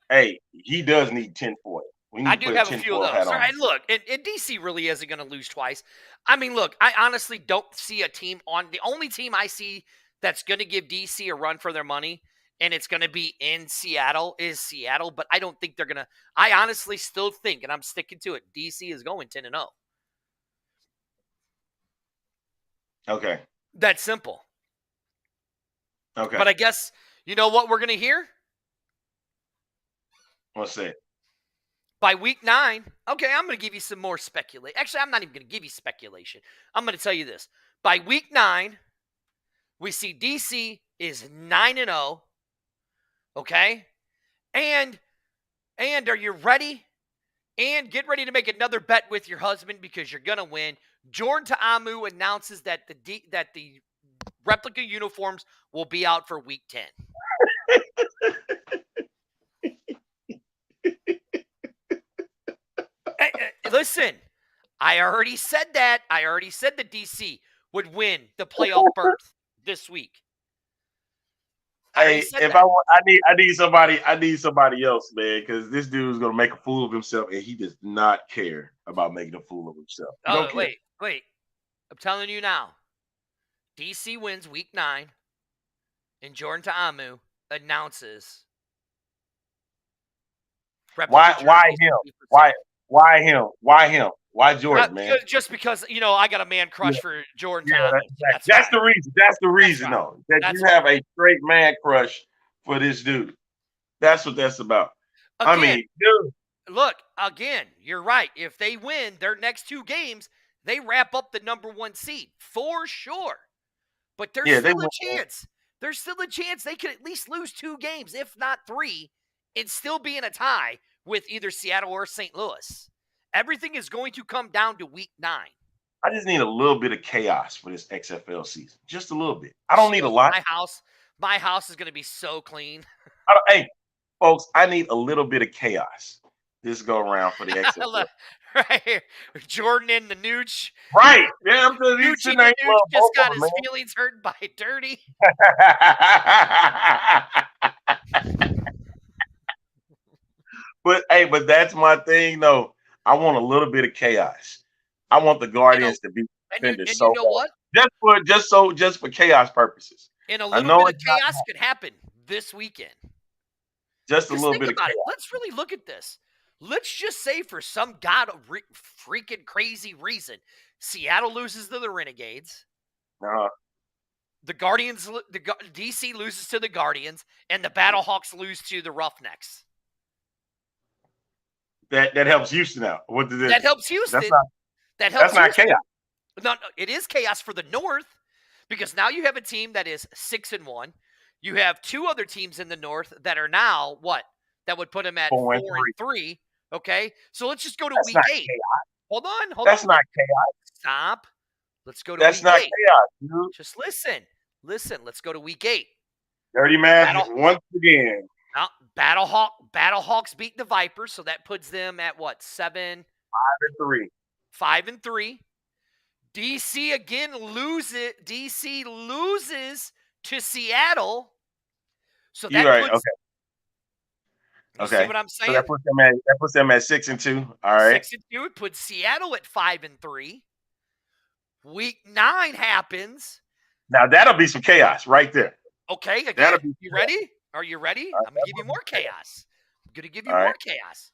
Hey, he does need 10 for it. I do have a few of those. Right, look, and DC really isn't going to lose twice. I mean, look, I honestly don't see a team the only team I see that's going to give DC a run for their money, and it's going to be in Seattle, is Seattle. But I don't think they're going to. I honestly still think, and I'm sticking to it, DC is going 10-0. Okay. That's simple. Okay. But I guess, you know what we're going to hear? What's that? By week 9, okay, I'm going to give you some more speculation. Actually, I'm not even going to give you speculation. I'm going to tell you this. By week 9, we see DC is 9-0, okay? And are you ready? And get ready to make another bet with your husband because you're going to win. Jordan Ta'amu announces that the replica uniforms will be out for week 10. Hey, listen, I already said that. I already said that DC would win the playoff berth this week. Hey, I need somebody else, man, because this dude is gonna make a fool of himself, and he does not care about making a fool of himself. Oh, wait. I'm telling you now. DC wins week 9, and Jordan Ta'amu announces. Why him? Why him? Why Jordan, man? Just because, I got a man crush for Jordan. Yeah, that's the reason. That's the reason, though. That you have a straight man crush for this dude. That's what that's about. Again, I mean, dude. Look, again, you're right. If they win their next 2 games, they wrap up the number 1 seed for sure. But there's still a chance. There's still a chance they could at least lose 2 games, if not 3, and still be in a tie with either Seattle or St. Louis. Everything is going to come down to week 9. I just need a little bit of chaos for this XFL season. Just a little bit. I don't need a lot. My house is going to be so clean. Hey, folks, I need a little bit of chaos this go around for the XFL. Right here. Jordan in the Nooch. Right. Yeah, I'm Nooch just got his feelings hurt by Dirty. but that's my thing though. I want a little bit of chaos. I want the Guardians to be defenders and you know what? Just for chaos purposes. And a I little know bit of it's not chaos could happen this weekend. just a Just little think bit of about chaos. it. Let's really look at this. Let's just say for some freaking crazy reason, Seattle loses to the Renegades. The Guardians, DC loses to the Guardians, and the Battlehawks lose to the Roughnecks. That helps Houston out. What does it? That helps Houston. That's not chaos. No, it is chaos for the North because now you have a team that is 6-1. You have two other teams in the North that are now what? That would put them at 4-3. Okay, so let's just go to week 8. Chaos. Hold on. That's not chaos. Stop. Let's go to That's week not 8. chaos, dude. Just listen. Let's go to week 8. Dirty math once again. Now, Battlehawks beat the Vipers, so that puts them at what? 7? 5-3. 5-3. DC again loses. DC loses to Seattle. So that puts. Okay. See what I'm saying? So that puts them at 6-2. All right. 6-2. It puts Seattle at 5-3. Week 9 happens. Now that'll be some chaos right there. Okay, again, you ready? Are you ready? I'm going to give you more chaos. Chaos.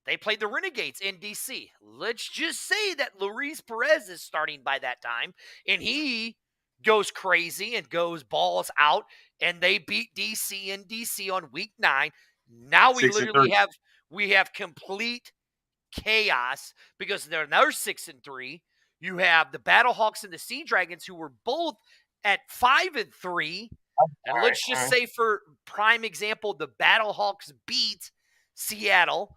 They played the Renegades in DC. Let's just say that Luis Perez is starting by that time, and he goes crazy and goes balls out, and they beat DC in DC on week 9. Now we literally have complete chaos because they're another 6-3. You have the Battlehawks and the Sea Dragons who were both at 5-3. And let's just say for prime example, the Battlehawks beat Seattle,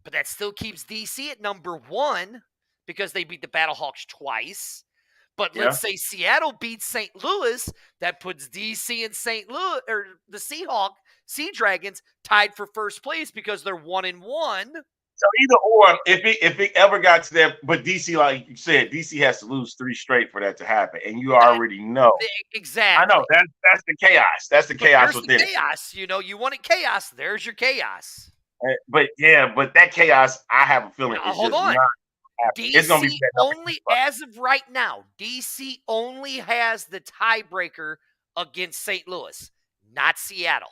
but that still keeps DC at number 1 because they beat the Battlehawks twice. But let's say Seattle beats St. Louis, that puts DC and St. Louis or the Sea Dragons tied for first place because they're 1-1. So either or, if it ever got to that, but DC, like you said, DC has to lose 3 straight for that to happen, and you already know. Exactly. I know that's the chaos. That's the chaos within it. Chaos. You wanted chaos. There's your chaos. But that chaos, I have a feeling is just not happening. It's gonna be only as of right now. DC only has the tiebreaker against St. Louis, not Seattle.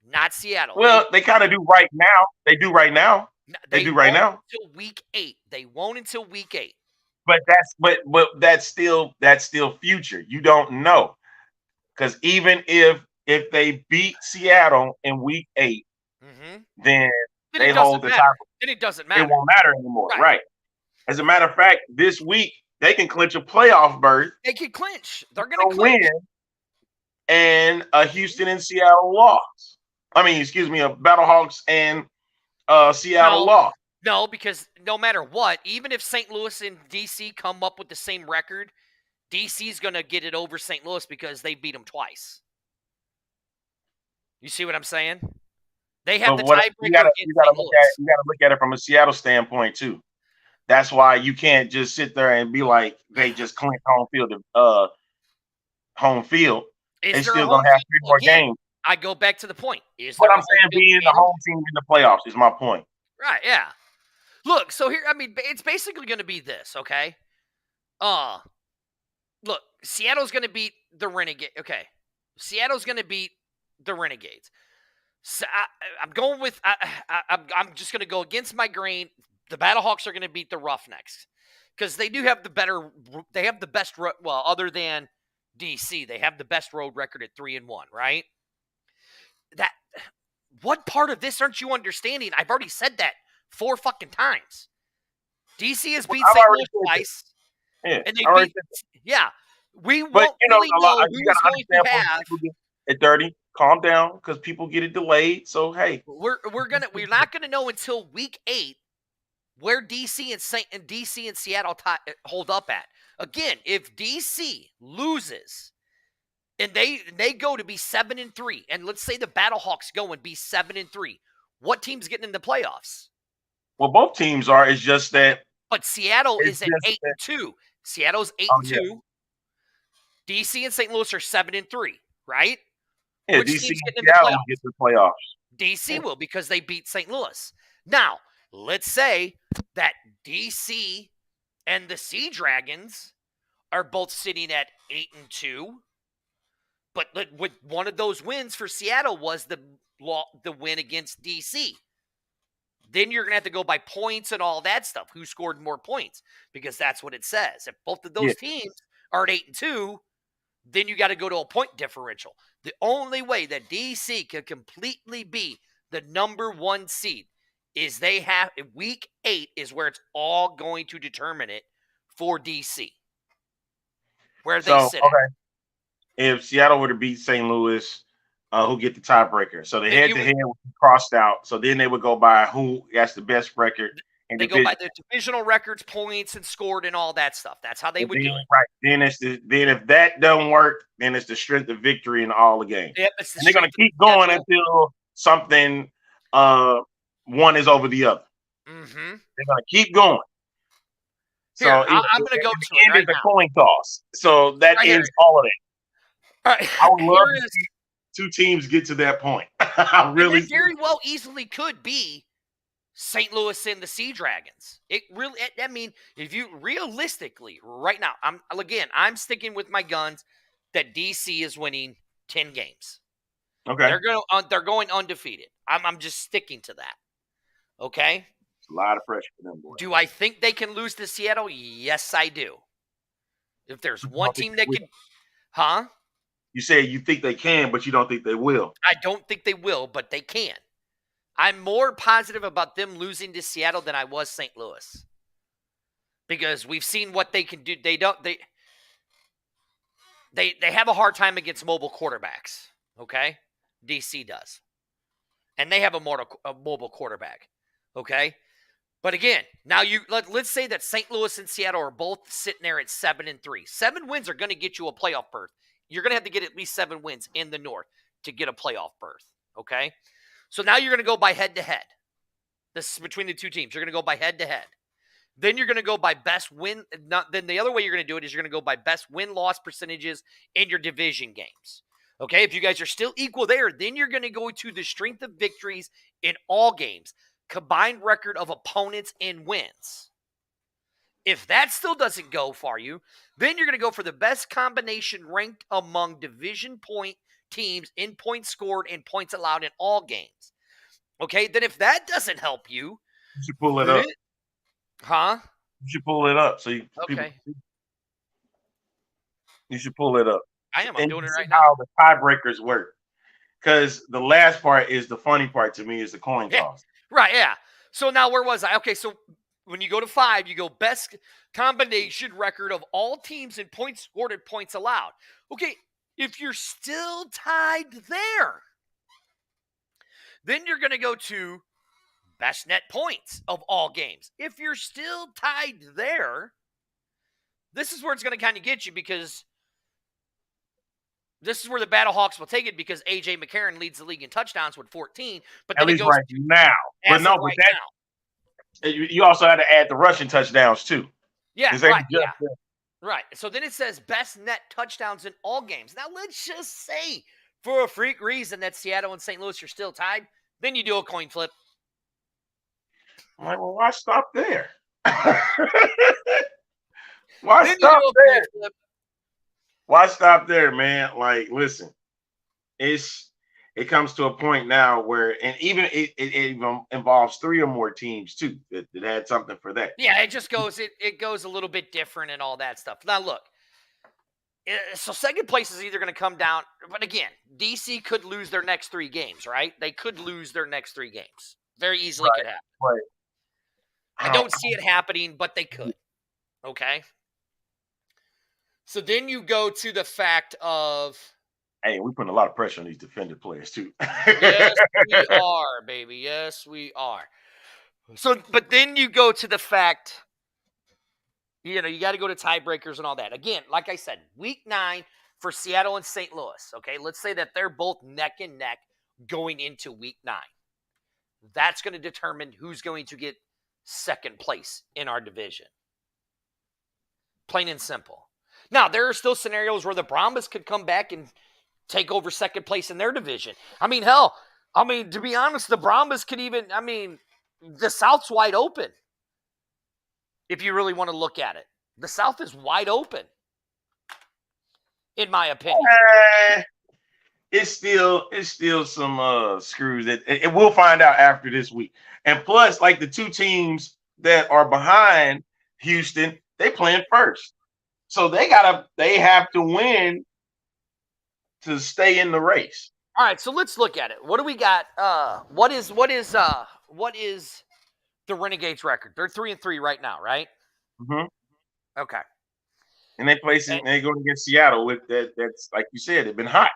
Not Seattle. Well, they kind of do right now. They do right now. They do right now. Until week 8. They won't until week 8. But that's still future. You don't know. Because even if they beat Seattle in week 8, then they hold the title. Then it doesn't matter. It won't matter anymore. Right. As a matter of fact, this week they can clinch a playoff berth. They can clinch. They're gonna win. And a Houston and Seattle loss. I mean, excuse me, a Battlehawks and Seattle loss. No, because no matter what, even if St. Louis and DC come up with the same record, DC's going to get it over St. Louis because they beat them twice. You see what I'm saying? They have the tiebreaker. You got to look at it from a Seattle standpoint too. That's why you can't just sit there and be like they just clinched home field. They're still going to have 3 more games. I go back to the point. What I'm saying, being the home team in the playoffs is my point. Right, yeah. Look, so here, I mean, it's basically going to be this, okay? Look, Seattle's going to beat the Renegades. Okay, Seattle's going to beat the Renegades. So I'm going with, I'm just going to go against my grain. The Battlehawks are going to beat the Roughnecks because they do have the best, well, other than DC, they have the best road record at 3-1, right? What part of this aren't you understanding? I've already said that 4 fucking times. DC has beat St. Louis twice. And they beat. Yeah. We won't really know who's going to have. At 30, calm down because people get it delayed. So hey, we're not gonna know until week 8 where DC and Seattle hold up at. Again, if DC loses. And they go to be 7-3, and let's say the Battlehawks go and be 7-3. What team's getting in the playoffs? Well, both teams are. It's just that. But Seattle is at 8-2. Seattle's 8-2. DC and St. Louis are 7-3, right? Yeah, DC and Seattle get the playoffs. DC will because they beat St. Louis. Now, let's say that DC and the Sea Dragons are both sitting at 8-2, but with one of those wins for Seattle was the win against DC. Then you're going to have to go by points and all that stuff. Who scored more points? Because that's what it says. If both of those teams are at 8-2, then you got to go to a point differential. The only way that DC can completely be the number 1 seed is they have week 8 is where it's all going to determine it for DC. Where they sit. Okay. If Seattle were to beat St. Louis, who get the tiebreaker? So the head-to-head would be crossed out. So then they would go by who has the best record. They go by the divisional records, points, and scored, and all that stuff. That's how they would do it. Right. Then if that doesn't work, then it's the strength of victory in all the games. Yep, and they're going to keep going until something one is over the other. Mm-hmm. They're going to keep going. Here, so I'm going to go to the end of the coin toss. So that ends all of that. All right. I would love to see 2 teams get to that point. I really very well easily could be St. Louis and the Sea Dragons. I mean, if you realistically right now, I'm sticking with my guns that DC is winning 10 games. Okay. They're going undefeated. I'm just sticking to that. Okay? It's a lot of pressure for them, boys. Do I think they can lose to Seattle? Yes, I do. If there's one team that can, huh? You say you think they can, but you don't think they will. I don't think they will, but they can. I'm more positive about them losing to Seattle than I was St. Louis. Because we've seen what they can do. They have a hard time against mobile quarterbacks. Okay? DC does. And they have a mobile quarterback. Okay? But again, now let's say that St. Louis and Seattle are both sitting there at 7-3. 7 wins are going to get you a playoff berth. You're going to have to get at least 7 wins in the North to get a playoff berth. Okay? So now you're going to go by head-to-head. This is between the 2 teams. You're going to go by head-to-head. Then you're going to go by best win. Then the other way you're going to do it is you're going to go by best win-loss percentages in your division games. Okay? If you guys are still equal there, then you're going to go to the strength of victories in all games. Combined record of opponents and wins. If that still doesn't go for you, then you're going to go for the best combination ranked among division point teams in points scored and points allowed in all games. Okay, then if that doesn't help you, you should pull it up. Huh? You should pull it up. You should pull it up. I am. I'm doing it right now. How the tiebreakers work. Because the last part is the funny part to me is the coin toss. Right, yeah. So now where was I? Okay, so when you go to 5, you go best combination record of all teams in points scored and points allowed. Okay, if you're still tied there, then you're going to go to best net points of all games. If you're still tied there, this is where it's going to kind of get you because this is where the Battlehawks will take it because A.J. McCarron leads the league in touchdowns with 14. But then at least right now. But no, but that you also had to add the rushing touchdowns too. Yeah, right. Yeah. Right. So then it says best net touchdowns in all games. Now let's just say for a freak reason that Seattle and St. Louis are still tied, then you do a coin flip. I'm like, well, why stop there? Why stop there? Why stop there, man? Like, listen, it comes to a point now where, and even it involves 3 or more teams too that had something for that. Yeah, it just goes, it goes a little bit different and all that stuff. Now, look, so second place is either going to come down, but again, DC could lose their next 3 games, right? They could lose their next 3 games. Very easily could happen. Right. I don't see it happening, but they could. Okay? So then you go to the fact of... Hey, we're putting a lot of pressure on these defender players, too. Yes, we are, baby. Yes, we are. So, but then you go to the fact, you got to go to tiebreakers and all that. Again, like I said, week 9 for Seattle and St. Louis. Okay, let's say that they're both neck and neck going into week 9. That's going to determine who's going to get second place in our division. Plain and simple. Now, there are still scenarios where the Brahmas could come back and take over second place in their division. I mean, hell, I mean, to be honest, the Brahmas could even, the South's wide open. If you really want to look at it, the South is wide open, in my opinion. It's still some screws that and we'll find out after this week. And plus, like the two teams that are behind Houston, they playing first. So they have to win to stay in the race. All right, so let's look at it. What do we got? What is the Renegades record? They're 3-3 right now, right? Mm-hmm. Okay. And they're going against Seattle with that. That's like you said, they've been hot.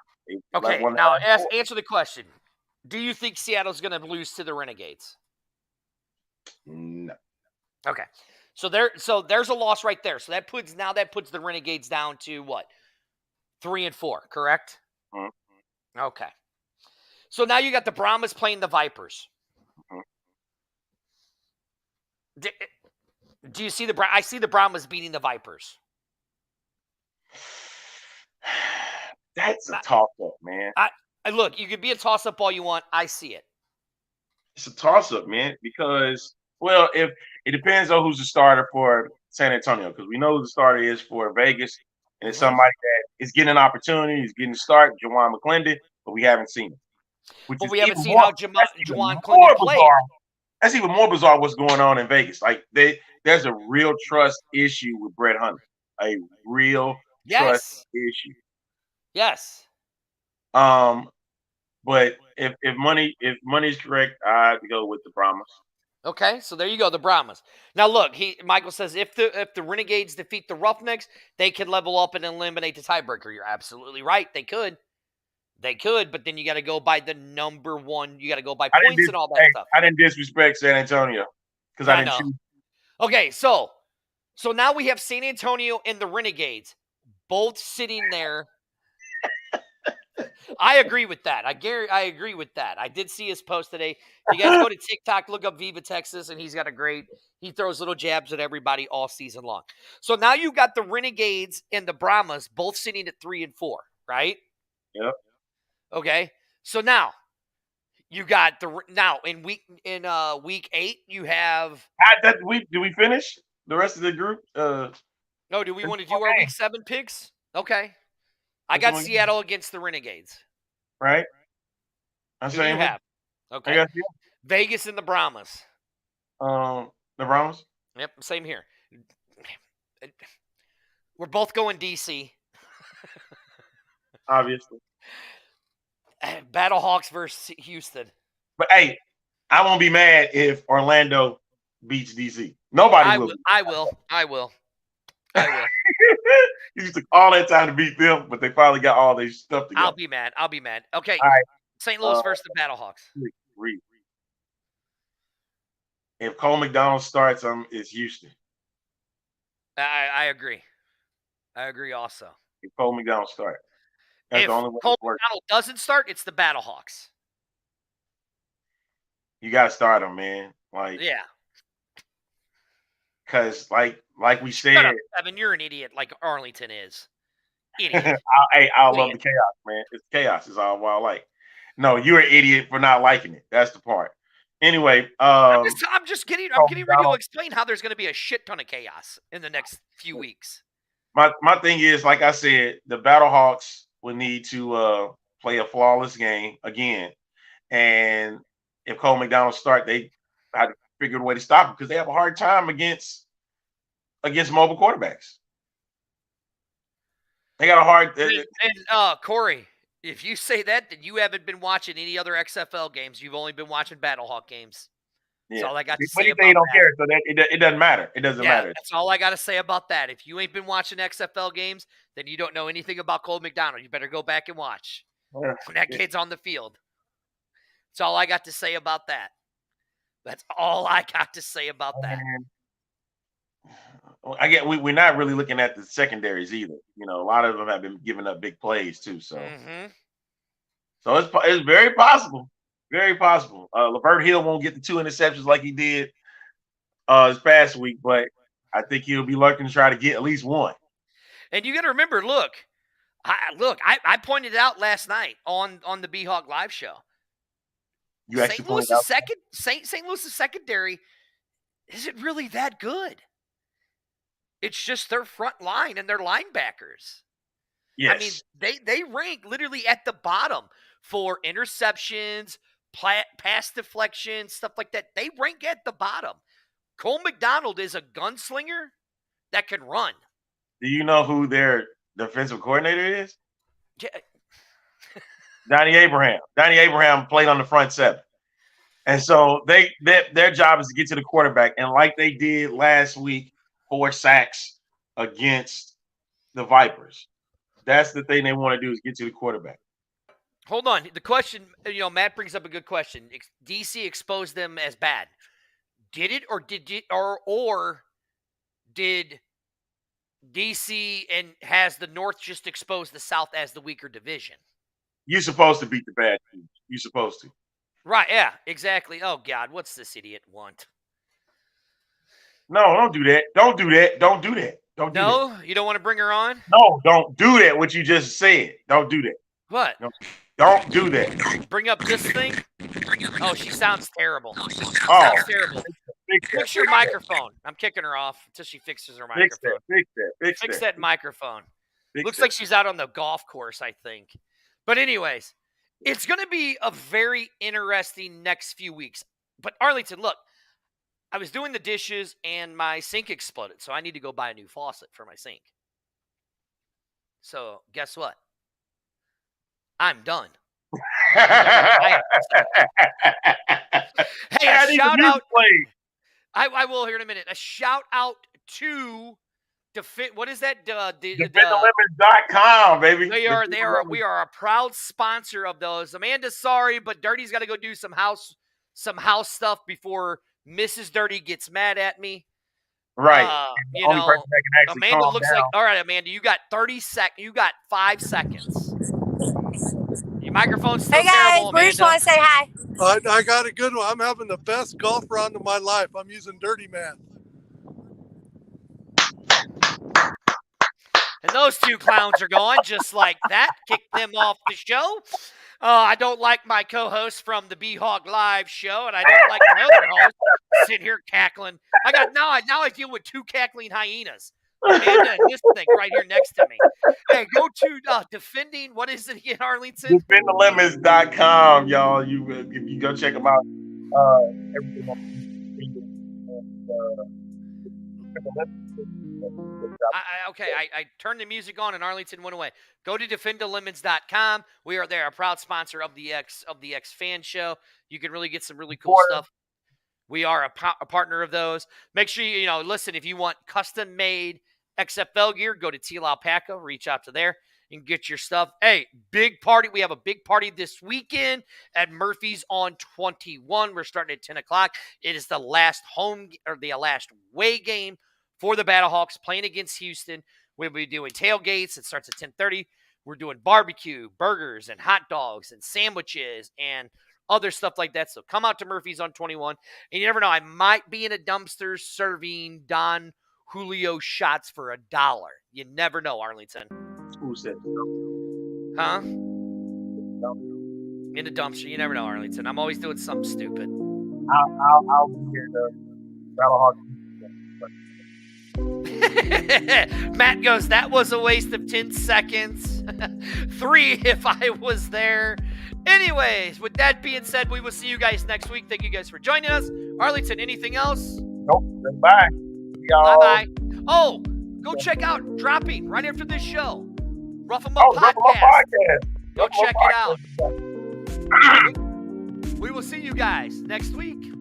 Okay. Now answer the question. Do you think Seattle's going to lose to the Renegades? No. Okay. So there's a loss right there. So that puts the Renegades down to what? 3-4, correct? Mm-hmm. Okay. So now you got the Brahmas playing the Vipers. Mm-hmm. Do you see I see the Brahmas beating the Vipers. That's a toss-up, man. Look, you could be a toss-up all you want. I see it. It's a toss-up, man, because, well, if it depends on who's the starter for San Antonio, because we know who the starter is for Vegas, and it's somebody that is getting an opportunity, he's getting a start, Juwan McClendon, but we haven't seen him. But we haven't seen how Juwan McClendon played. That's even more bizarre what's going on in Vegas. Like, there's a real trust issue with Brett Hunter. A real trust issue. Yes. But if money's correct, I have to go with the Brahmas. Okay, so there you go, the Brahmas. Now look, Michael says if the Renegades defeat the Roughnecks, they could level up and eliminate the tiebreaker. You're absolutely right. They could, but then you got to go by the number one. You got to go by points and all that stuff. I didn't disrespect San Antonio because I didn't choose. Okay, so now we have San Antonio and the Renegades both sitting there. I agree with that. I agree with that. I did see his post today. If you guys go to TikTok, look up Viva Texas, and he throws little jabs at everybody all season long. So now you got the Renegades and the Brahmas both sitting at 3-4, right? Yep. Okay. So now you got in week 8 you have. Do we finish the rest of the group? No, do we want to do our week 7 picks? Okay. I got Seattle against the Renegades. Right. Who do you have? Okay. I got you. Vegas and the Brahmas. The Brahmas? Yep, same here. We're both going DC. Obviously. Battlehawks versus Houston. But hey, I won't be mad if Orlando beats DC. Nobody will. I will. You took all that time to beat them, but they finally got all their stuff together. I'll be mad. Okay. All right. St. Louis versus the Battlehawks. If Cole McDonald starts, it's Houston. I agree. I agree also. If Cole McDonald starts. That's if the only way Cole it works. McDonald doesn't start, it's the Battlehawks. You got to start him, man. Yeah. Because, like we said, Shut up, Evan, you're an idiot like Arlington is. Idiot. I love the chaos, man. It's chaos is all I like. No, you're an idiot for not liking it. That's the part. Anyway, I'm getting ready to explain how there's going to be a shit ton of chaos in the next few weeks. My thing is, like I said, the Battlehawks will need to play a flawless game again, and if Cole McDonald start, they had to figure a way to stop him because they have a hard time against mobile quarterbacks. They got a hard. And Corey, if you say that, then you haven't been watching any other XFL games. You've only been watching Battlehawk games. That's all I got to say about that. You don't care, so it doesn't matter. It doesn't matter. That's all I got to say about that. If you ain't been watching XFL games, then you don't know anything about Cole McDonald. You better go back and watch when that kid's on the field. That's all I got to say about that. That's all I got to say about that. We're not really looking at the secondaries either. You know, a lot of them have been giving up big plays too. So, so it's very possible. Very possible. Levert Hill won't get the 2 interceptions like he did this past week, but I think he'll be looking to try to get at least one. And you got to remember, I pointed it out last night on the B-Hawk live show. You actually St. Louis's St. Louis's secondary isn't really that good. It's just their front line and their linebackers. Yes. I mean, they rank literally at the bottom for interceptions, pass deflections, stuff like that. They rank at the bottom. Cole McDonald is a gunslinger that can run. Do you know who their defensive coordinator is? Yeah. Donnie Abraham. Donnie Abraham played on the front seven. And so their job is to get to the quarterback. And like they did last week, 4 sacks against the Vipers. That's the thing they want to do is get to the quarterback. Hold on. The question, Matt brings up a good question. DC exposed them as bad. Did it or did DC and has the North just exposed the South as the weaker division? You're supposed to beat the bad teams. You're supposed to. Right, yeah, exactly. Oh, God, what's this idiot want? No, don't do that. Don't do that. Don't do that. Don't do that. No, you don't want to bring her on? No, don't do that, what you just said. Don't do that. What? No, don't do that. Bring up this thing? Oh, she sounds terrible. Sounds terrible. Fix your microphone. I'm kicking her off until she fixes her microphone. Fix that microphone. Looks that. like she's out on the golf course, I think. But anyways, it's going to be a very interesting next few weeks. But Arlington, look, I was doing the dishes and my sink exploded, so I need to go buy a new faucet for my sink. So guess what? I'm done. Hey, a shout out. I will here in a minute. A shout out to what is that? DefendTheLemons.com, baby. We are a proud sponsor of those. Amanda, sorry, but Dirty's got to go do some house stuff before Mrs. Dirty gets mad at me. Right. Amanda looks like, all right, Amanda, you got 30 seconds. You got 5 seconds. Your microphone's still terrible, Amanda. We just want to say hi. I got a good one. I'm having the best golf round of my life. I'm using Dirty Man. And those 2 clowns are gone just like that. Kick them off the show. I don't like my co-host from the B-Hog Live show, and I don't like my other host sitting here cackling. Now I deal with 2 cackling hyenas. Amanda and this thing right here next to me. Hey, go to defending. What is it again, Arlington? DefendTheLemons.com, y'all. You go check them out. Everything on I turned the music on and Arlington went away. Go to DefendTheLemons.com. We are there, a proud sponsor of the X Fan Show. You can really get some really cool stuff. We are a partner of those. Make sure listen, if you want custom-made XFL gear, go to Teal Alpaca. Reach out to there and get your stuff. Hey, big party. We have a big party this weekend at Murphy's on 21. We're starting at 10 o'clock. It is the last last away game for the Battlehawks playing against Houston. We'll be doing tailgates. It starts at 10:30. We're doing barbecue, burgers, and hot dogs, and sandwiches, and other stuff like that. So come out to Murphy's on 21. And you never know, I might be in a dumpster serving Don Julio shots for $1. You never know, Arlington. Who said Huh? In a dumpster. You never know, Arlington. I'm always doing something stupid. I'll be in the Battlehawks. Matt goes, that was a waste of 10 seconds. 3 if I was there. Anyways, with that being said, we will see you guys next week. Thank you guys for joining us. Arlington, anything else? Nope. Bye. Bye-bye. Oh, go check out Dropping right after this show. Rough 'em Up Podcast. Go check it out. We will see you guys next week.